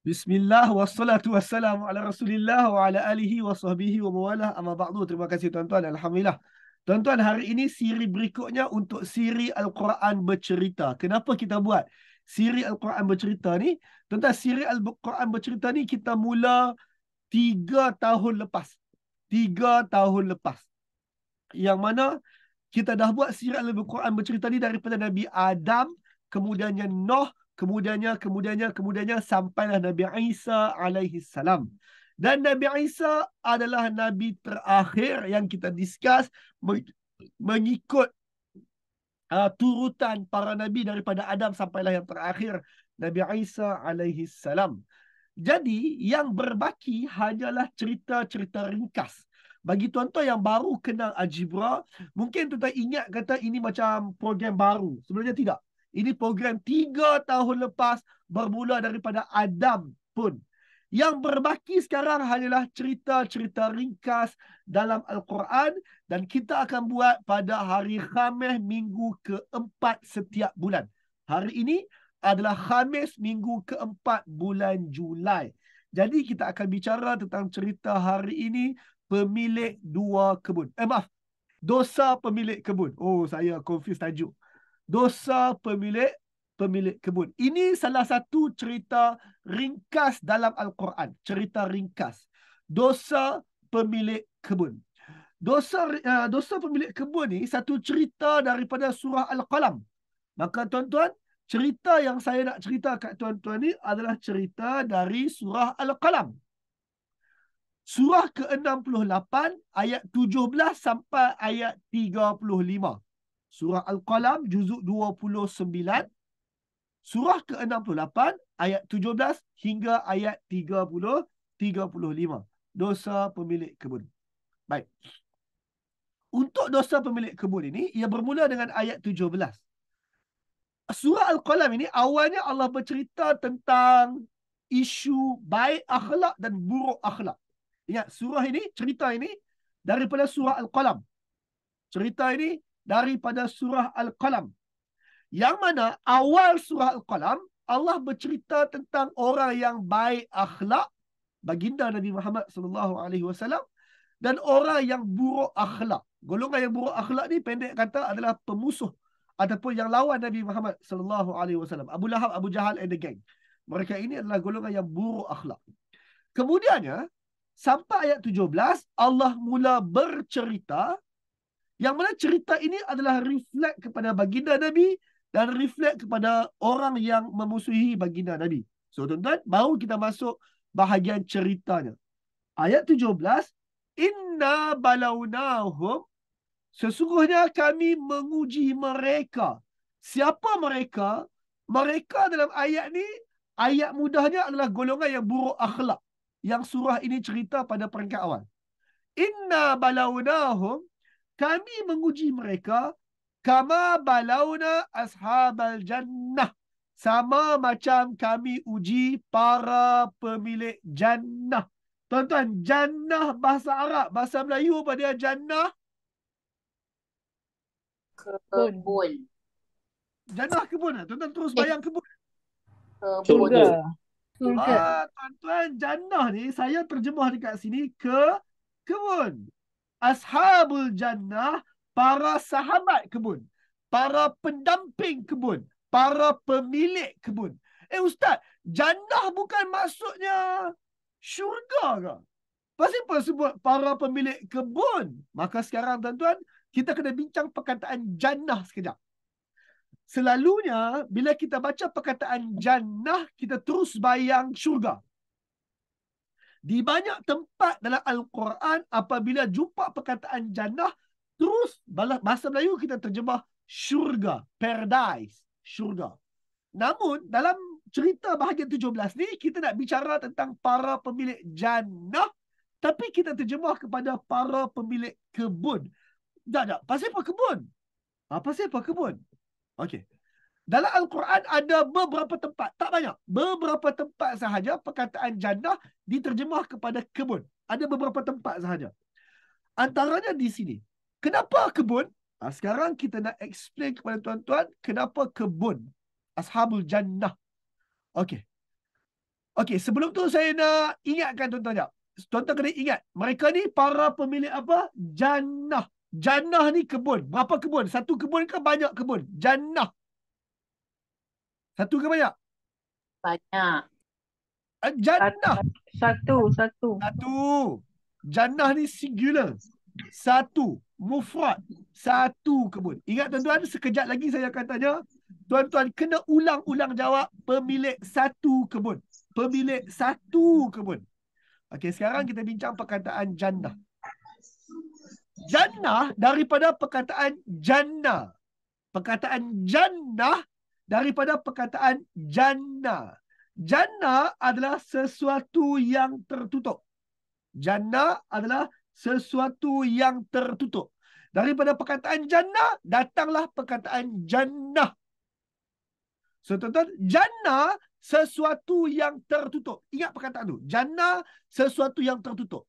Bismillah wassalatu wassalamu ala Rasulillah wa ala alihi wa sahbihi wa mawalah amma ba'du. Terima kasih tuan-tuan. Alhamdulillah. Tuan-tuan, hari ini siri berikutnya untuk siri Al-Quran bercerita. Kenapa kita buat siri Al-Quran bercerita ni? Tuan-tuan, siri Al-Quran bercerita ni kita mula 3 tahun lepas. 3 tahun lepas. Yang mana kita dah buat siri Al-Quran bercerita ni daripada Nabi Adam, kemudiannya Noh, kemudiannya sampailah Nabi Isa alaihi salam. Dan Nabi Isa adalah Nabi terakhir yang kita discuss mengikut turutan para Nabi daripada Adam sampailah yang terakhir Nabi Isa alaihi salam. Jadi yang berbaki hanyalah cerita-cerita ringkas. Bagi tuan-tuan yang baru kenal Algebra, mungkin tuan-tuan ingat kata ini macam program baru. Sebenarnya tidak. Ini program 3 tahun lepas bermula daripada Adam pun. Yang berbaki sekarang hanyalah cerita-cerita ringkas dalam Al-Quran dan kita akan buat pada hari Khamis minggu keempat setiap bulan. Hari ini adalah Khamis minggu keempat bulan Julai. Jadi kita akan bicara tentang cerita hari ini, pemilik dua kebun. Dosa pemilik kebun. Oh, saya confuse tajuk. Dosa pemilik kebun. Ini salah satu cerita ringkas dalam Al-Quran. Cerita ringkas. Dosa pemilik kebun. Dosa pemilik kebun ni satu cerita daripada surah Al-Qalam. Maka tuan-tuan, cerita yang saya nak cerita kat tuan-tuan ni adalah cerita dari surah Al-Qalam. Surah ke-68 ayat 17 sampai ayat 35. Surah Al-Qalam juzuk 29. Surah ke-68 ayat 17 hingga ayat 35. Dosa pemilik kebun. Baik. Untuk dosa pemilik kebun ini, ia bermula dengan ayat 17. Surah Al-Qalam ini awalnya Allah bercerita tentang isu baik akhlak dan buruk akhlak. Ingat, surah ini, cerita ini daripada surah Al-Qalam. Cerita ini daripada surah Al-Qalam. Yang mana awal surah Al-Qalam, Allah bercerita tentang orang yang baik akhlak, baginda Nabi Muhammad SAW, dan orang yang buruk akhlak. Golongan yang buruk akhlak ni pendek kata adalah pemusuh ataupun yang lawan Nabi Muhammad SAW. Abu Lahab, Abu Jahal and the gang. Mereka ini adalah golongan yang buruk akhlak. Kemudiannya, sampai ayat 17, Allah mula bercerita yang mana cerita ini adalah reflect kepada baginda Nabi dan reflect kepada orang yang memusuhi baginda Nabi. So tuan-tuan, baru kita masuk bahagian ceritanya. Ayat 17, Inna balawnahum, sesungguhnya kami menguji mereka. Siapa mereka? Mereka dalam ayat ni, ayat mudahnya adalah golongan yang buruk akhlak. Yang surah ini cerita pada peringkat awal. Inna balawnahum, kami menguji mereka kama balawna ashabal jannah. Sama macam kami uji para pemilik jannah. Tuan-tuan, jannah bahasa Arab, bahasa Melayu apa dia jannah? Kebun. Jannah kebun. Tuan-tuan terus bayang kebun. Kebun. Surga. Surga. Tuan-tuan, jannah ni saya terjemah dekat sini kebun. Ashabul jannah, para sahabat kebun, para pendamping kebun, para pemilik kebun. Ustaz, jannah bukan maksudnya syurga ke? Pasal apa sebut para pemilik kebun? Maka sekarang tuan-tuan, kita kena bincang perkataan jannah sekejap. Selalunya, bila kita baca perkataan jannah, kita terus bayang syurga. Di banyak tempat dalam Al-Quran, apabila jumpa perkataan jannah, terus bahasa Melayu kita terjemah syurga, paradise, syurga. Namun, dalam cerita bahagian 17 ni, kita nak bicara tentang para pemilik jannah, tapi kita terjemah kepada para pemilik kebun. Tak. Pasal apa kebun? Pasal apa kebun? Okey. Dalam Al-Quran ada beberapa tempat, tak banyak, beberapa tempat sahaja perkataan jannah diterjemah kepada kebun. Ada beberapa tempat sahaja. Antaranya di sini. Kenapa kebun? Sekarang kita nak explain kepada tuan-tuan kenapa kebun. Ashabul jannah. Okey. Okey, sebelum tu saya nak ingatkan tuan-tuan sekejap. Tuan-tuan kena ingat, mereka ni para pemilik apa? Jannah. Jannah ni kebun. Berapa kebun? Satu kebun ke banyak kebun? Jannah. Satu ke banyak? Banyak. Jannah. Satu. Satu. Jannah ni singular. Satu. Mufrad. Satu kebun. Ingat tuan-tuan, sekejap lagi saya akan tanya. Tuan-tuan kena ulang-ulang jawab pemilik satu kebun. Pemilik satu kebun. Okey, sekarang kita bincang perkataan jannah. Jannah daripada perkataan jannah. Perkataan jannah daripada perkataan jannah. Jannah adalah sesuatu yang tertutup. Jannah adalah sesuatu yang tertutup. Daripada perkataan jannah, datanglah perkataan jannah. So, tuan-tuan, jannah sesuatu yang tertutup. Ingat perkataan tu. Jannah sesuatu yang tertutup.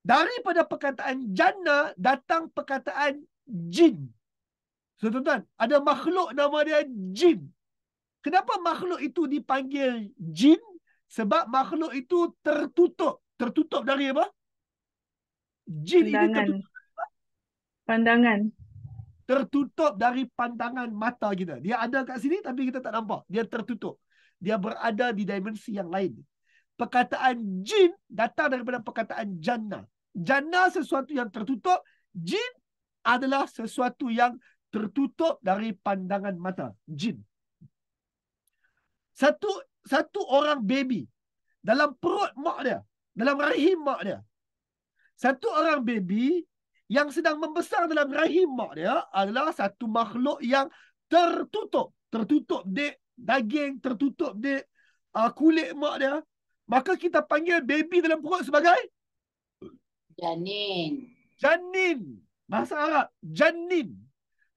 Daripada perkataan jannah, datang perkataan jin. So, tuan-tuan, ada makhluk nama dia jin. Kenapa makhluk itu dipanggil jin? Sebab makhluk itu tertutup. Tertutup dari apa? Jin ini tertutup. Pandangan. Tertutup dari pandangan mata kita. Dia ada kat sini tapi kita tak nampak. Dia tertutup. Dia berada di dimensi yang lain. Perkataan jin datang daripada perkataan jannah. Jannah sesuatu yang tertutup. Jin adalah sesuatu yang tertutup dari pandangan mata. Jin. Satu orang baby dalam perut mak dia, dalam rahim mak dia. Satu orang baby yang sedang membesar dalam rahim mak dia adalah satu makhluk yang tertutup. Tertutup di daging, tertutup di kulit mak dia. Maka kita panggil baby dalam perut sebagai Janin. janin. Bahasa Arab, janin.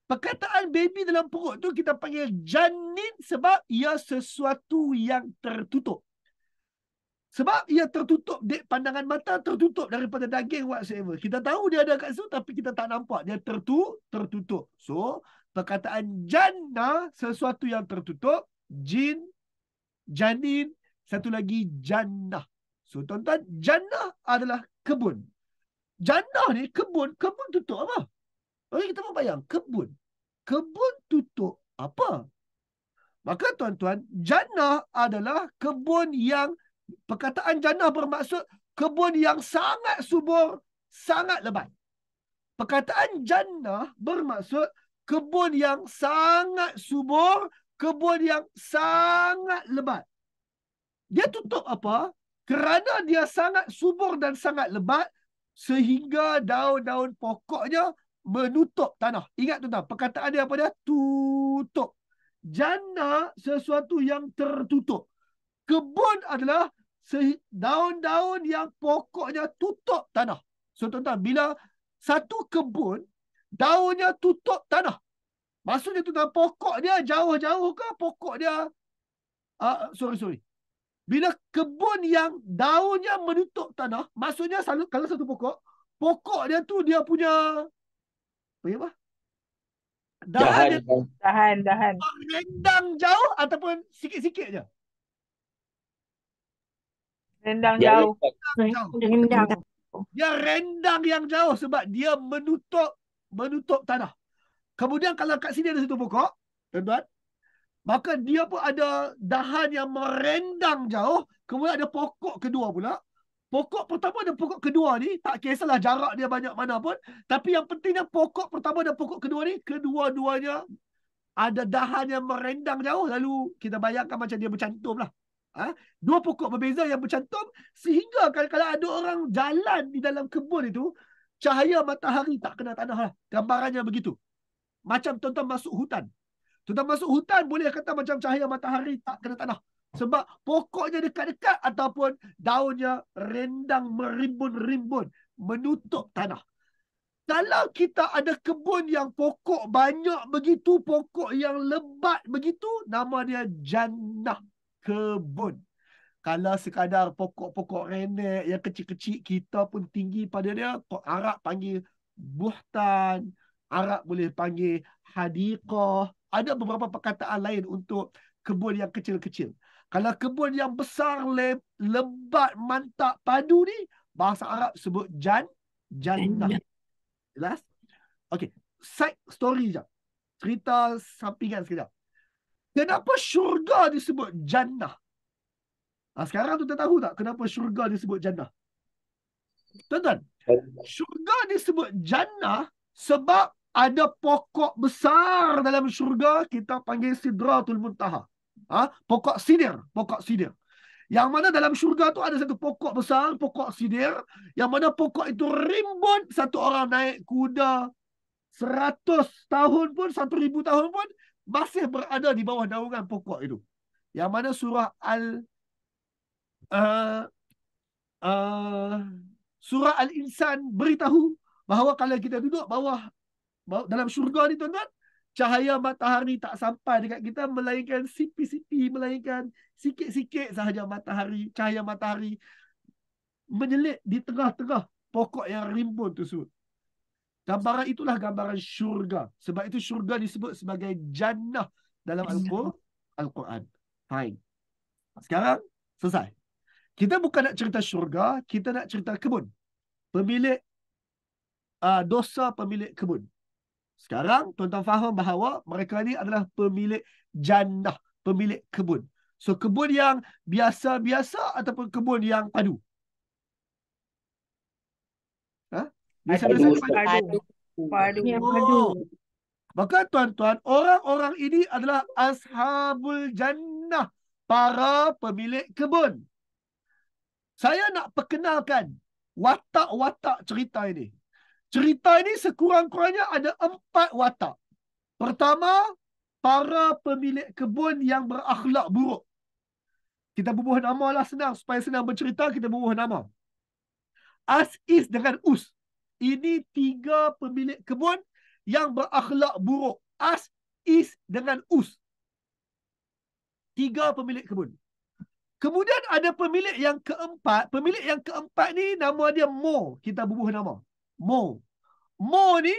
Perkataan baby dalam perut tu kita panggil janin sebab ia sesuatu yang tertutup. Sebab ia tertutup di pandangan mata, tertutup daripada daging whatsoever. Kita tahu dia ada kat situ tapi kita tak nampak. Dia tertutup. So, perkataan jannah sesuatu yang tertutup, jin, janin, satu lagi jannah. So, tuan-tuan, jannah adalah kebun. Jannah ni kebun tutup apa? Okey, kita bayang kebun. Kebun tutup apa? Maka tuan-tuan, jannah adalah kebun yang perkataan jannah bermaksud kebun yang sangat subur, sangat lebat. Perkataan jannah bermaksud kebun yang sangat subur, kebun yang sangat lebat. Dia tutup apa? Kerana dia sangat subur dan sangat lebat sehingga daun-daun pokoknya menutup tanah. Ingat tuan-tuan, perkataan dia apa dia? Tutup. Jannah sesuatu yang tertutup. Kebun adalah daun-daun yang pokoknya tutup tanah. So tuan-tuan, bila satu kebun, daunnya tutup tanah. Maksudnya tuan-tuan, pokok dia jauh-jauh ke pokok dia? Sorry. Bila kebun yang daunnya menutup tanah, maksudnya kalau satu pokok dia tu dia punya apa? Dahan. Rendang jauh ataupun sikit-sikit je? Rendang jauh. Dia rendang yang jauh sebab dia menutup tanah. Kemudian kalau kat sini ada satu pokok, tuan-tuan, maka dia pun ada dahan yang merendang jauh, kemudian ada pokok kedua pula. Pokok pertama dan pokok kedua ni, tak kisahlah jarak dia banyak mana pun, tapi yang pentingnya pokok pertama dan pokok kedua ni, kedua-duanya ada dahan yang merendang jauh, lalu kita bayangkan macam dia bercantum lah. Dua pokok berbeza yang bercantum, sehingga kalau ada orang jalan di dalam kebun itu, cahaya matahari tak kena tanah lah. Gambarannya begitu. Macam tuan-tuan masuk hutan. Tuan-tuan masuk hutan boleh kata macam cahaya matahari tak kena tanah. Sebab pokoknya dekat-dekat ataupun daunnya rendang merimbun-rimbun, menutup tanah. Kalau kita ada kebun yang pokok banyak begitu, pokok yang lebat begitu, nama dia jannah, kebun. Kalau sekadar pokok-pokok renek yang kecil-kecil, kita pun tinggi pada dia, Arab panggil buhtan, Arab boleh panggil hadiqah. Ada beberapa perkataan lain untuk kebun yang kecil-kecil. Kalau kebun yang besar, lebat, mantap, padu ni, bahasa Arab sebut jannah. Jelas? Okey. Side story je. Cerita sampingan sekejap. Kenapa syurga disebut jannah? Sekarang tuan tahu tak kenapa syurga disebut jannah? Tuan-tuan, syurga disebut jannah sebab ada pokok besar dalam syurga, kita panggil Sidratul Muntaha. Pokok sidir. Yang mana dalam syurga tu ada satu pokok besar, pokok sidir, yang mana pokok itu rimbun, satu orang naik kuda 100 tahun pun, 1000 tahun pun, masih berada di bawah naungan pokok itu. Yang mana surah surah Al-Insan beritahu bahawa kalau kita duduk bawah dalam syurga ni, tuan-tuan, cahaya matahari tak sampai dekat kita, melainkan sipi-sipi, melainkan sikit-sikit sahaja cahaya matahari menyelit di tengah-tengah pokok yang rimbun tersebut. Gambaran itulah gambaran syurga. Sebab itu syurga disebut sebagai jannah dalam Al-Quran. Fine. Sekarang selesai. Kita bukan nak cerita syurga, kita nak cerita kebun. Pemilik dosa pemilik kebun. Sekarang tuan-tuan faham bahawa mereka ni adalah pemilik jannah, pemilik kebun. So kebun yang biasa-biasa ataupun kebun yang padu? Biasa-biasa Padu. Yang padu. Maka tuan-tuan, orang-orang ini adalah ashabul jannah, para pemilik kebun. Saya nak perkenalkan watak-watak cerita ini. Cerita ini sekurang-kurangnya ada 4 watak. Pertama, para pemilik kebun yang berakhlak buruk. Kita bubuh nama lah, senang. Supaya senang bercerita, kita bubuh nama. As, Is dengan Us. Ini 3 pemilik kebun yang berakhlak buruk. As, Is dengan Us. 3 pemilik kebun. Kemudian ada pemilik yang keempat. Pemilik yang keempat ni nama dia Mo. Kita bubuh nama. Mo. Mo ni,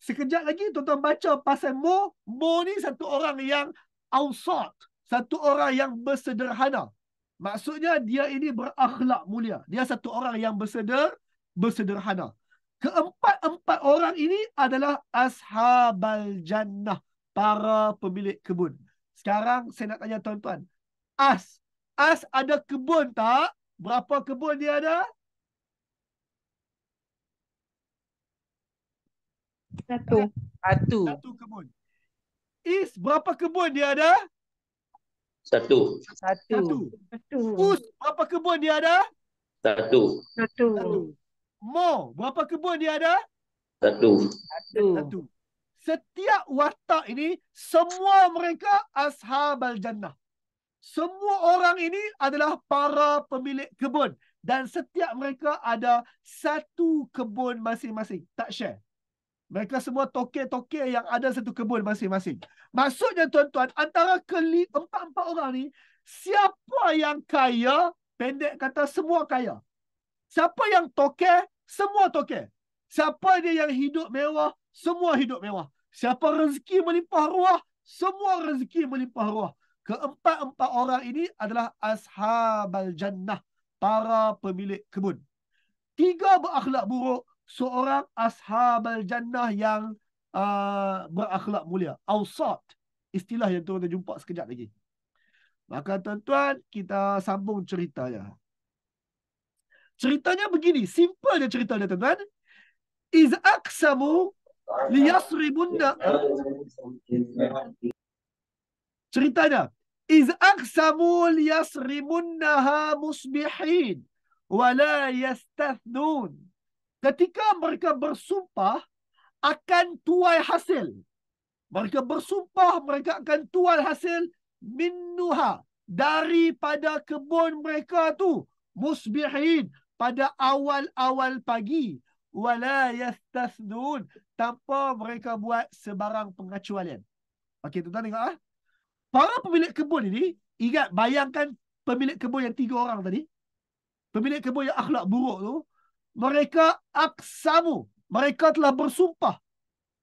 sekejap lagi tuan-tuan baca pasal Mo. Mo ni satu orang yang awsat. Satu orang yang bersederhana. Maksudnya dia ini berakhlak mulia. Dia satu orang yang bersederhana. Keempat-empat orang ini adalah ashabal jannah. Para pemilik kebun. Sekarang saya nak tanya tuan-tuan. As ada kebun tak? Berapa kebun dia ada? Satu kebun. Is, berapa kebun dia ada? Satu. Us, berapa kebun dia ada? Satu. Mo, berapa kebun dia ada? Satu. Setiap watak ini, semua mereka ashabal jannah. Semua orang ini adalah para pemilik kebun. Dan setiap mereka ada satu kebun masing-masing. Tak share. Mereka semua toke-toke yang ada satu kebun masing-masing. Maksudnya tuan-tuan, antara empat orang ni, siapa yang kaya, pendek kata semua kaya. Siapa yang toke, semua toke. Siapa dia yang hidup mewah, semua hidup mewah. Siapa rezeki melimpah ruah, semua rezeki melimpah ruah. Keempat-empat orang ini adalah ashabal jannah, para pemilik kebun. 3 berakhlak buruk, seorang ashabal jannah yang berakhlak mulia. Awsat. Istilah yang tuan-tuan jumpa sekejap lagi. Maka tuan-tuan, kita sambung ceritanya. Ceritanya begini. Simple je ceritanya tuan-tuan. Iz aqsamu liyasribunna. Ceritanya. Iz aqsamu liyasrimunnaha musbihin. Wala yastathnun. Ketika mereka bersumpah akan tuai hasil. Mereka bersumpah mereka akan tuai hasil minnuha. Daripada kebun mereka tu. Musbihin. Pada awal-awal pagi. Wala yastathnun. Tanpa mereka buat sebarang pengecualian. Okey, tuan-tuan tengok ah. Para pemilik kebun ini, ingat bayangkan pemilik kebun yang 3 orang tadi. Pemilik kebun yang akhlak buruk tu. Mereka aksamu. Mereka telah bersumpah.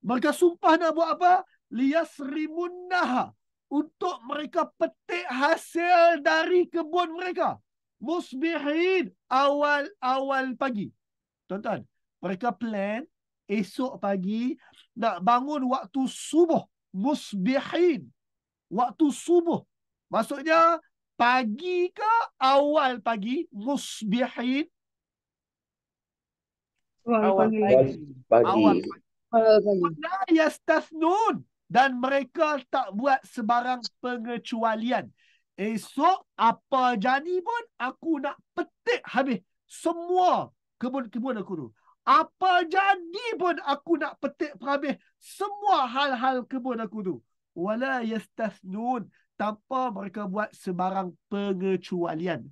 Mereka sumpah nak buat apa? Liyasrimunnaha. untuk mereka petik hasil dari kebun mereka. Musbihin, awal-awal pagi. Tuan-tuan, mereka plan esok pagi nak bangun waktu subuh. Musbihin, waktu subuh. Maksudnya pagi ke awal pagi? Musbihin, Awal Awal pagi. pagi. awal Pagi. pagi. Awal pagi. La yastathnun, dan mereka tak buat sebarang pengecualian. Esok apa jadi pun aku nak petik habis semua kebun-kebun aku tu. Apa jadi pun aku nak petik habis semua hal-hal kebun aku tu. Wala yastathnun, tanpa mereka buat sebarang pengecualian.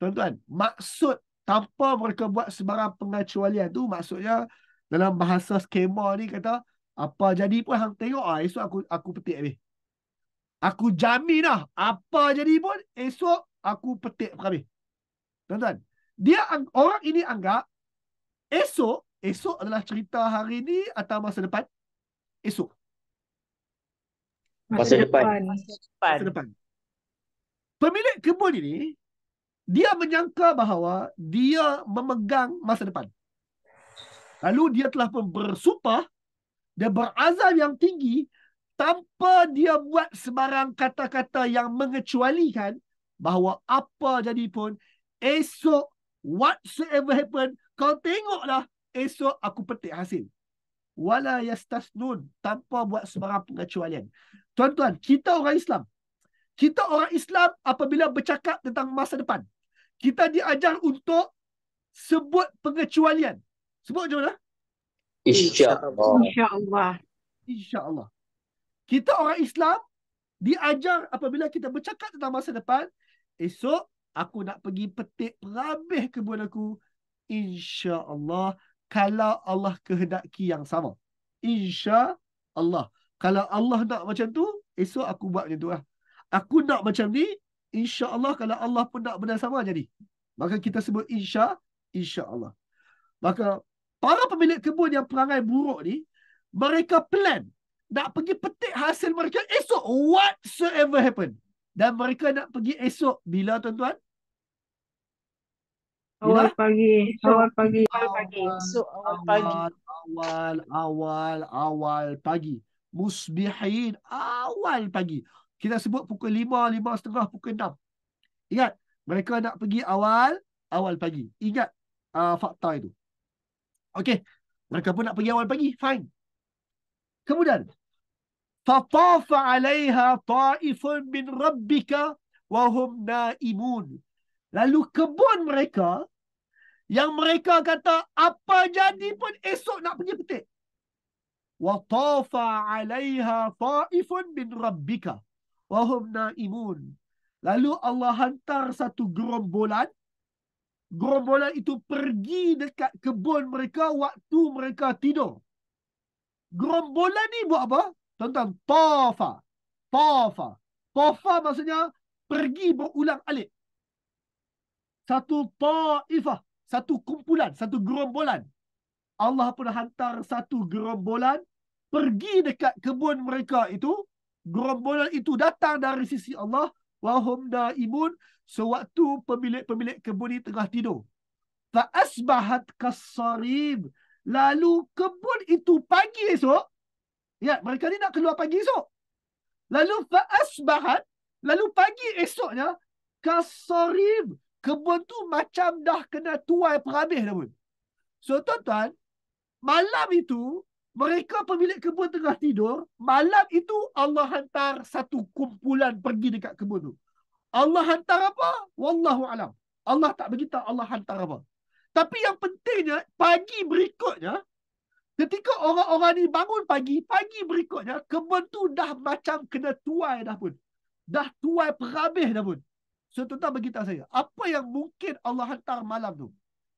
Tuan-tuan, maksud tanpa mereka buat sebarang pengecualian tu maksudnya dalam bahasa skema ni kata apa jadi pun hang tengok esok aku petik habis. Aku jamin lah apa jadi pun esok aku petik habis. Tuan-tuan, orang ini anggap esok adalah cerita hari ni atau masa depan? Esok. Masa depan. Masa depan. Pemilik kebun ini dia menyangka bahawa dia memegang masa depan. Lalu dia telah pun bersumpah, dia berazam yang tinggi tanpa dia buat sebarang kata-kata yang mengecualikan bahawa apa jadi pun esok whatsoever happen, kau tengoklah esok aku petik hasil. Wala yastasnun, tanpa buat sebarang pengecualian. Tuan-tuan, kita orang Islam apabila bercakap tentang masa depan, kita diajar untuk sebut pengecualian. Sebut je mana? InsyaAllah. InsyaAllah. InsyaAllah. Kita orang Islam diajar apabila kita bercakap tentang masa depan, esok aku nak pergi petik perhabis kebun aku. InsyaAllah, kalau Allah kehendaki yang sama. InsyaAllah. Kalau Allah nak macam tu, esok aku buat macam tu lah. Aku nak macam ni, InsyaAllah kalau Allah pun nak benda sama jadi. Maka kita sebut InsyaAllah. Maka para pemilik kebun yang perangai buruk ni, mereka plan nak pergi petik hasil mereka esok whatsoever happen. Dan mereka nak pergi esok bila, tuan-tuan? Awal pagi. Awal pagi. Esok awal pagi. Awal pagi. Musbihin, awal pagi. Kita sebut pukul 5, 5:30, pukul 6. Ingat, mereka nak pergi awal pagi. Ingat fakta itu. Okey, mereka pun nak pergi awal pagi. Fine. Kemudian, فَطَافَ عَلَيْهَا طَائِفٌ مِّن رَبِّكَ وَهُمْ نَائِمُونَ. Lalu kebun mereka, yang mereka kata apa jadi pun esok nak pergi petik. وَطَافَ عَلَيْهَا طَائِفٌ مِّن رَبِّكَ وَهُمْ نَائِمُونَ. Lalu Allah hantar satu gerombolan. Gerombolan itu pergi dekat kebun mereka waktu mereka tidur. Gerombolan ni buat apa? Tuan-tuan, Tafa maksudnya pergi berulang alik. Satu ta'ifah, satu kumpulan, satu gerombolan. Allah pun hantar satu gerombolan pergi dekat kebun mereka itu. Gerombolan itu datang dari sisi Allah. Wahum naimun, sewaktu pemilik-pemilik kebun ini tengah tidur. Fa'asbahat kasarib. Lalu kebun itu pagi esok. Ya, mereka ni nak keluar pagi esok. Lalu fa'asbahat. Lalu pagi esoknya. Kasarib. Kebun tu macam dah kena tuai perhabis dah pun. So tuan-tuan, malam itu, mereka pemilik kebun tengah tidur. Malam itu Allah hantar satu kumpulan pergi dekat kebun tu. Allah hantar apa? Wallahu alam. Allah tak beritahu Allah hantar apa. Tapi yang pentingnya, pagi berikutnya, ketika orang-orang ni bangun pagi berikutnya, kebun tu dah macam kena tuai dah pun. Dah tuai perhabis dah pun. So, tuan-tuan beritahu saya, apa yang mungkin Allah hantar malam tu?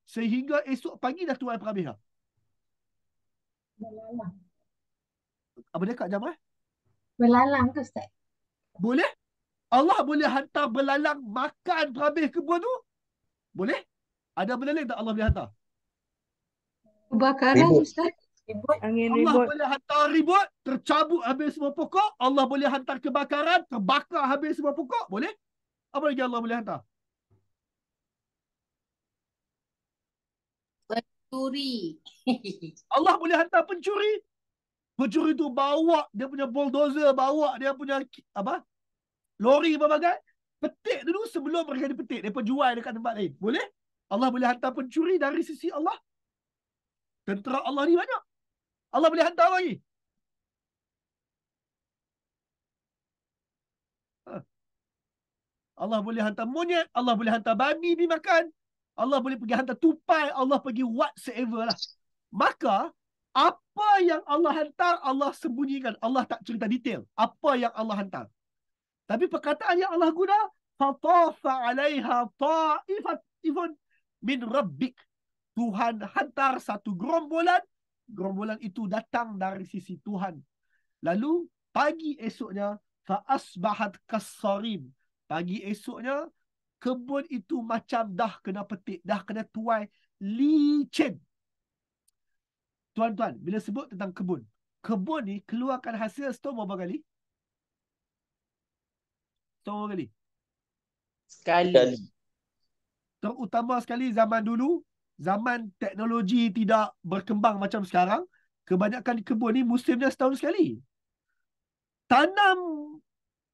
Sehingga esok pagi dah tuai perhabis dah. Belalang. Apa dia Kak Jamal? Belalang ke Ustaz? Boleh? Allah boleh hantar belalang makan perhabis kebun tu? Boleh? Ada benda lain tak Allah boleh hantar? Kebakaran Ribut. Ustaz? Ribut. Angin Allah ribut. boleh hantar ribut, tercabut habis semua pokok. Allah boleh hantar kebakaran, terbakar habis semua pokok. Boleh? Apa lagi Allah boleh hantar? Pencuri. Allah boleh hantar pencuri. Pencuri tu bawa dia punya bulldozer, bawa dia punya apa? Lori berbagai. Petik dulu sebelum mereka dipetik. Mereka jual dekat tempat lain. Boleh? Allah boleh hantar pencuri dari sisi Allah. Tentera Allah ni banyak. Allah boleh hantar lagi. Allah boleh hantar monyet. Allah boleh hantar babi dimakan. Allah boleh pergi hantar tupai. Allah pergi whatsoever lah. Maka, apa yang Allah hantar, Allah sembunyikan. Allah tak cerita detail. Apa yang Allah hantar. Tapi perkataan yang Allah guna, فَطَافَ عَلَيْهَا طَائِفَةٌ min rabbik. Tuhan hantar satu gerombolan. Gerombolan itu datang dari sisi Tuhan. Lalu pagi esoknya فَأَصْبَحَتْ كَالصَّرِيمِ. Pagi esoknya kebun itu macam dah kena petik, dah kena tuai, licin. Tuan-tuan, bila sebut tentang kebun ni keluarkan hasil setahun berapa kali? Setahun berapa kali? Sekali. Terutama sekali zaman dulu, zaman teknologi tidak berkembang macam sekarang, kebanyakan kebun ni musimnya setahun sekali. Tanam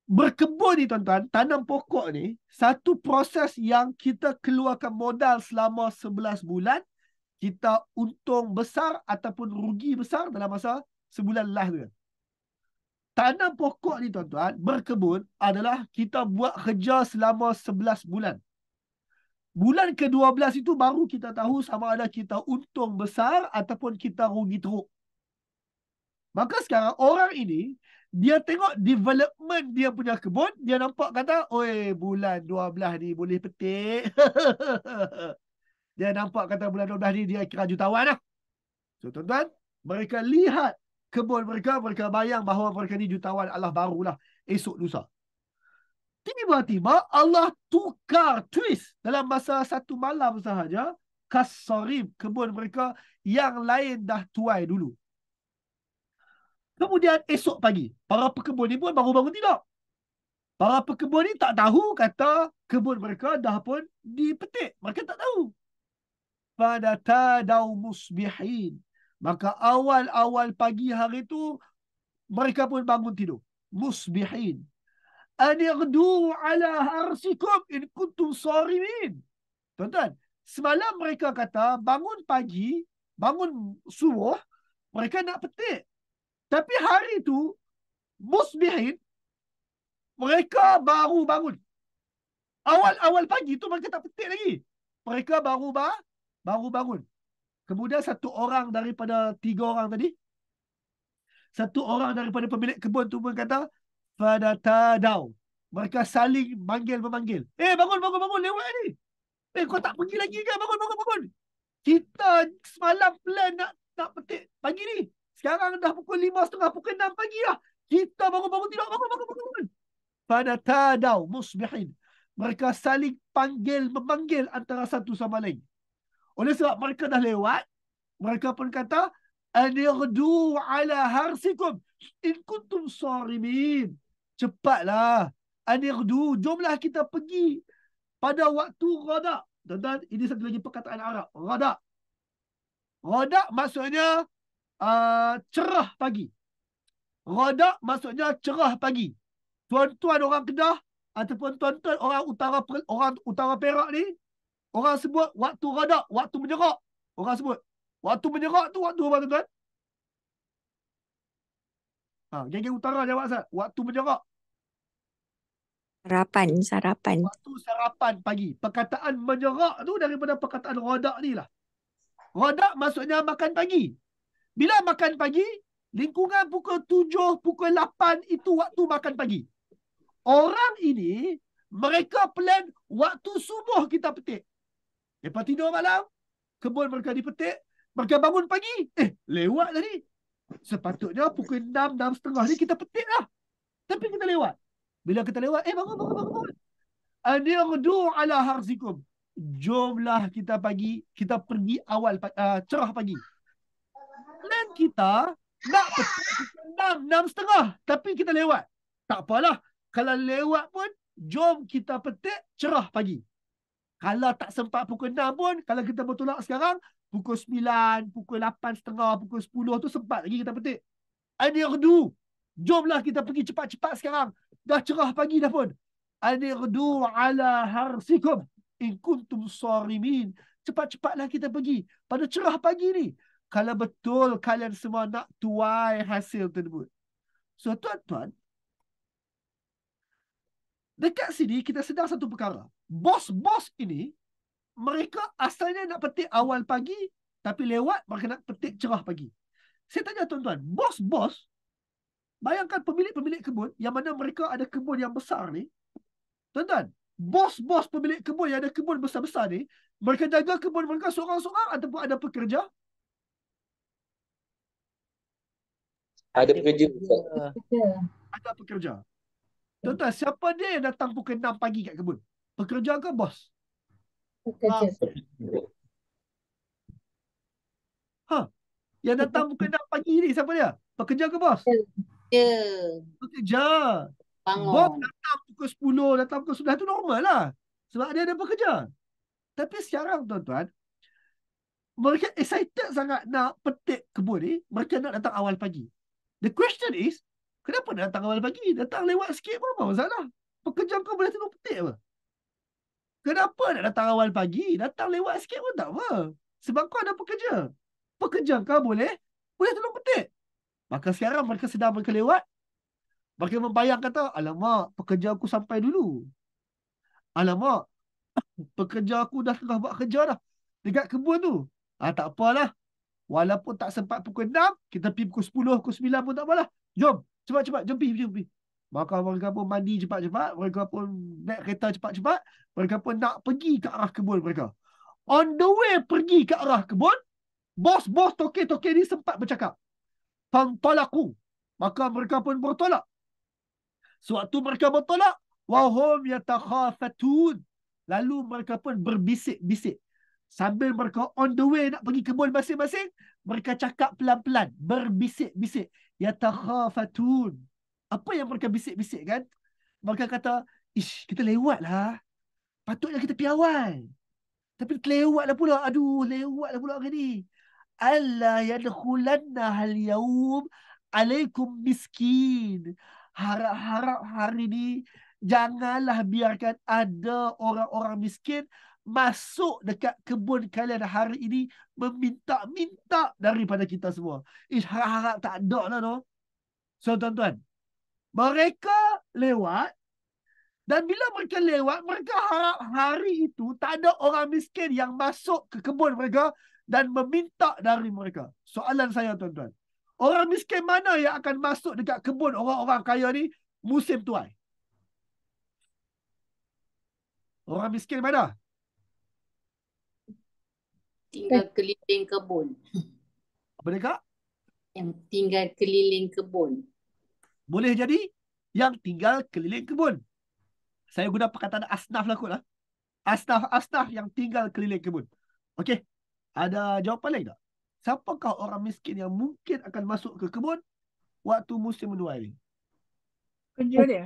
berkebun ni tuan-tuan, tanam pokok ni, satu proses yang kita keluarkan modal selama 11 bulan, kita untung besar ataupun rugi besar dalam masa sebulan lah tu. Tanam pokok ni tuan-tuan, berkebun adalah kita buat kerja selama 11 bulan. Bulan ke-12 itu baru kita tahu sama ada kita untung besar ataupun kita rugi teruk. Maka sekarang orang ini, dia tengok development dia punya kebun, dia nampak kata, oi bulan 12 ni boleh petik. Dia nampak kata bulan 12 ni dia kira jutawan lah. So tuan-tuan, mereka lihat kebun mereka, mereka bayang bahawa mereka ni jutawan Allah barulah esok lusa. Tiba-tiba Allah tukar twist dalam masa satu malam sahaja. Kasarib, kebun mereka yang lain dah tuai dulu. Kemudian esok pagi, para pekebun ni pun baru bangun tidur. Para pekebun ni tak tahu kata kebun mereka dah pun dipetik. Mereka tak tahu. Pada tadau musbihin. Maka awal-awal pagi hari itu, mereka pun bangun tidur. Musbihin. Anirdu ala harsikum in kuntum sarimin. Tuan-tuan, semalam mereka kata bangun pagi, bangun subuh, mereka nak petik. Tapi hari itu, musbihin, mereka baru bangun. Awal-awal pagi tu mereka tak petik lagi. Mereka baru bangun. Kemudian satu orang daripada 3 orang tadi, satu orang daripada pemilik kebun tu pun kata, Fadatadau. Mereka saling memanggil. Bangun, lewat ni. Kau tak pergi lagi ke? Bangun. Kita semalam plan nak petik pagi ni. Sekarang dah pukul 5.30, pukul 6 pagi lah. Kita bangun tidur. Bangun. Fadatadau musbihin. Mereka saling memanggil antara satu sama lain. Oleh sebab mereka dah lewat, mereka pun kata, Anirdu ala harsikum in kuntum sarimin. Cepatlah. Anirdu, jomlah kita pergi pada waktu radak. Dan ini satu lagi perkataan Arab. Radak. Radak maksudnya cerah pagi. Radak maksudnya cerah pagi. Tuan-tuan orang Kedah ataupun tuan-tuan orang utara Perak ni, orang sebut waktu radak, waktu menyerak. Orang sebut. Waktu menyerak tu waktu apa tuan-tuan? Geng-geng utara jawab Ustaz. Waktu menyerak. Sarapan. Waktu sarapan pagi. Perkataan menyerak tu daripada perkataan radak ni lah. Radak maksudnya makan pagi. Bila makan pagi, lingkungan pukul 7, pukul 8 itu waktu makan pagi. Orang ini, mereka plan waktu subuh kita petik. Lepas tidur malam, kebun mereka dipetik, mereka bangun pagi. Lewat tadi. Sepatutnya pukul 6, 6.30 ni kita petik lah. Tapi kita lewat. Bila kita lewat, bangun. Anirdu ala harzikum. Jomlah kita pergi awal cerah pagi. Plan kita nak petik pukul 6, 6.30. Tapi kita lewat. Tak apalah. Kalau lewat pun, jom kita petik cerah pagi. Kalau tak sempat pukul 6 pun, kalau kita bertolak sekarang, pukul 9, pukul 8.30, pukul 10 tu sempat lagi kita petik. Anirdu. Jomlah kita pergi cepat-cepat sekarang. Dah cerah pagi dah pun. Anirdu ala harsikum in kuntum sarimin. Cepat-cepatlah kita pergi pada cerah pagi ni. Kalau betul kalian semua nak tuai hasil tersebut. So tuan-tuan, dekat sini kita sedar satu perkara. Bos-bos ini, mereka asalnya nak petik awal pagi, tapi lewat mereka nak petik cerah pagi. Saya tanya tuan-tuan, bos-bos, bayangkan pemilik-pemilik kebun, yang mana mereka ada kebun yang besar ni. Tuan-tuan, bos-bos pemilik kebun yang ada kebun besar-besar ni, mereka jaga kebun mereka seorang-seorang ataupun ada pekerja? Ada pekerja. Ada pekerja. Tuan-tuan, siapa dia yang datang pukul 6 pagi kat kebun? Pekerja ke bos? Yang datang pukul 6 pagi ni siapa dia? Pekerja ke bos? Ya. Pekerja. Bos Bangun. datang pukul 10, datang pukul 9 tu normal lah. Sebab dia ada pekerja. Tapi sekarang tuan-tuan, mereka excited sangat nak petik kebun ni. Mereka nak datang awal pagi. The question is, kenapa nak datang awal pagi? Datang lewat sikit pun apa masalah? Pekerja kau boleh tolong petik apa? Kenapa nak datang awal pagi? Datang lewat sikit pun tak apa. Sebab kau ada pekerja. Pekerja kau boleh tolong petik. Maka sekarang mereka sedang mereka lewat. Mereka membayang kata, alamak, pekerja aku sampai dulu. Alamak, pekerja aku dah tengah buat kerja dah dekat kebun tu. Tak apalah. Walaupun tak sempat pukul 6, kita pergi pukul 10, pukul 9 pun tak apalah. Jom, cepat-cepat, jom pergi. Maka mereka pun mandi cepat-cepat, mereka pun naik kereta cepat-cepat, mereka pun nak pergi ke arah kebun mereka. On the way pergi ke arah kebun, bos-bos toke-toke ni sempat bercakap. Fantalaku. Maka mereka pun bertolak. Sewaktu mereka bertolak, wahum yatakhafatun. Lalu mereka pun berbisik-bisik. Sambil mereka on the way nak pergi kebun masing-masing, mereka cakap pelan-pelan, berbisik-bisik. Yatakhafatun. Apa yang mereka bisik-bisik kan? Mereka kata, ish, kita lewat lah. Patutnya kita pergi awal. Tapi lewatlah pula. Aduh, lewatlah pula hari ni. Alla yadkhulanna hal yawm alaikum miskin. Harap-harap hari ni janganlah biarkan ada orang-orang miskin masuk dekat kebun kalian hari ini meminta-minta daripada kita semua. Harap-harap tak ada lah no. So tuan-tuan, mereka lewat. Dan bila mereka lewat, mereka harap hari itu tak ada orang miskin yang masuk ke kebun mereka dan meminta dari mereka. Soalan saya tuan-tuan, orang miskin mana yang akan masuk dekat kebun orang-orang kaya ni musim tuai? Orang miskin mana? Tinggal keliling kebun. Apa dia kak? Yang tinggal keliling kebun. Boleh jadi yang tinggal keliling kebun. Saya guna perkataan asnaf lah kot lah. Asnaf yang tinggal keliling kebun. Okey. Ada jawapan lain tak? Siapakah orang miskin yang mungkin akan masuk ke kebun waktu musim menuai ni? Kerja dia.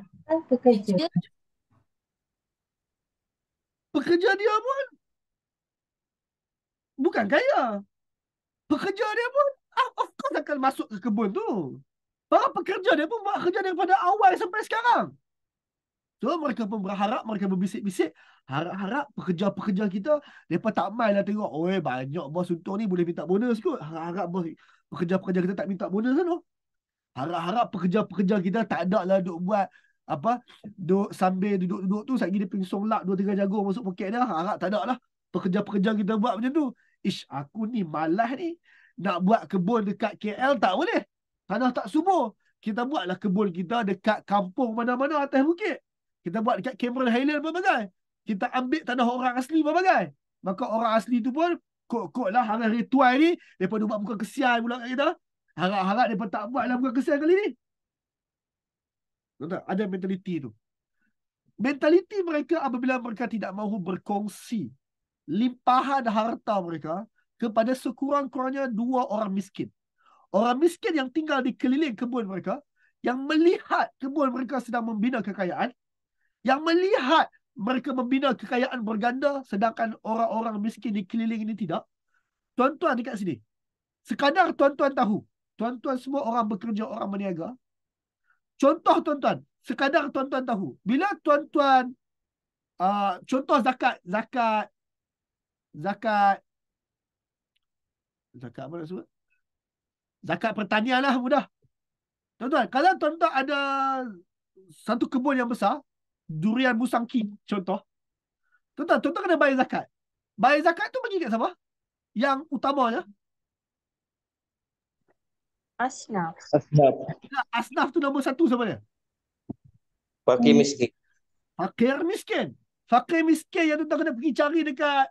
Kerja. Pekerja dia pun bukan kaya. Pekerja dia pun of course akan masuk ke kebun tu. Para pekerja dia pun buat kerja daripada awal sampai sekarang. So mereka pun berharap, mereka berbisik-bisik, harap-harap pekerja-pekerja kita, mereka tak main lah tengok, banyak bos untung ni boleh minta bonus kot. Harap-harap bos pekerja-pekerja kita tak minta bonus lah. Harap-harap pekerja-pekerja kita tak ada lah duk buat apa, duk sambil duduk-duduk tu satgi dia pingsong lak 2-3 jagung masuk poket dia. Harap tak ada lah pekerja-pekerja kita buat macam tu. Aku ni malas ni nak buat kebun dekat KL tak boleh. Tanah tak subur. Kita buatlah kebun kita dekat kampung mana-mana atas bukit. Kita buat dekat Cameron Highland berbagai. Kita ambil tanah orang asli berbagai. Maka orang asli tu pun kok-kok lah hari-hari tuai ni mereka buat muka kesian pula kat kita. Harap-harap mereka tak buat lah muka kesian kali ni. Ada mentaliti tu. Mentaliti mereka apabila mereka tidak mahu berkongsi limpahan harta mereka kepada sekurang-kurangnya 2 orang miskin. Orang miskin yang tinggal di keliling kebun mereka, yang melihat kebun mereka sedang membina kekayaan, yang melihat mereka membina kekayaan berganda, sedangkan orang-orang miskin di keliling ini tidak. Tuan-tuan dekat sini, sekadar tuan-tuan tahu, tuan-tuan semua orang bekerja, orang berniaga. Contoh tuan-tuan, sekadar tuan-tuan tahu, bila tuan-tuan contoh zakat apa nak sebut? Zakat pertanian lah mudah. Tuan-tuan, kalau tuan-tuan ada satu kebun yang besar, durian musang king contoh, tuan-tuan kena bayar zakat. Bayar zakat tu bagi kat siapa? Yang utamanya. Asnaf. Asnaf. Asnaf tu nombor satu siapa dia? Fakir miskin. Fakir miskin. Fakir miskin yang tuan-tuan kena pergi cari dekat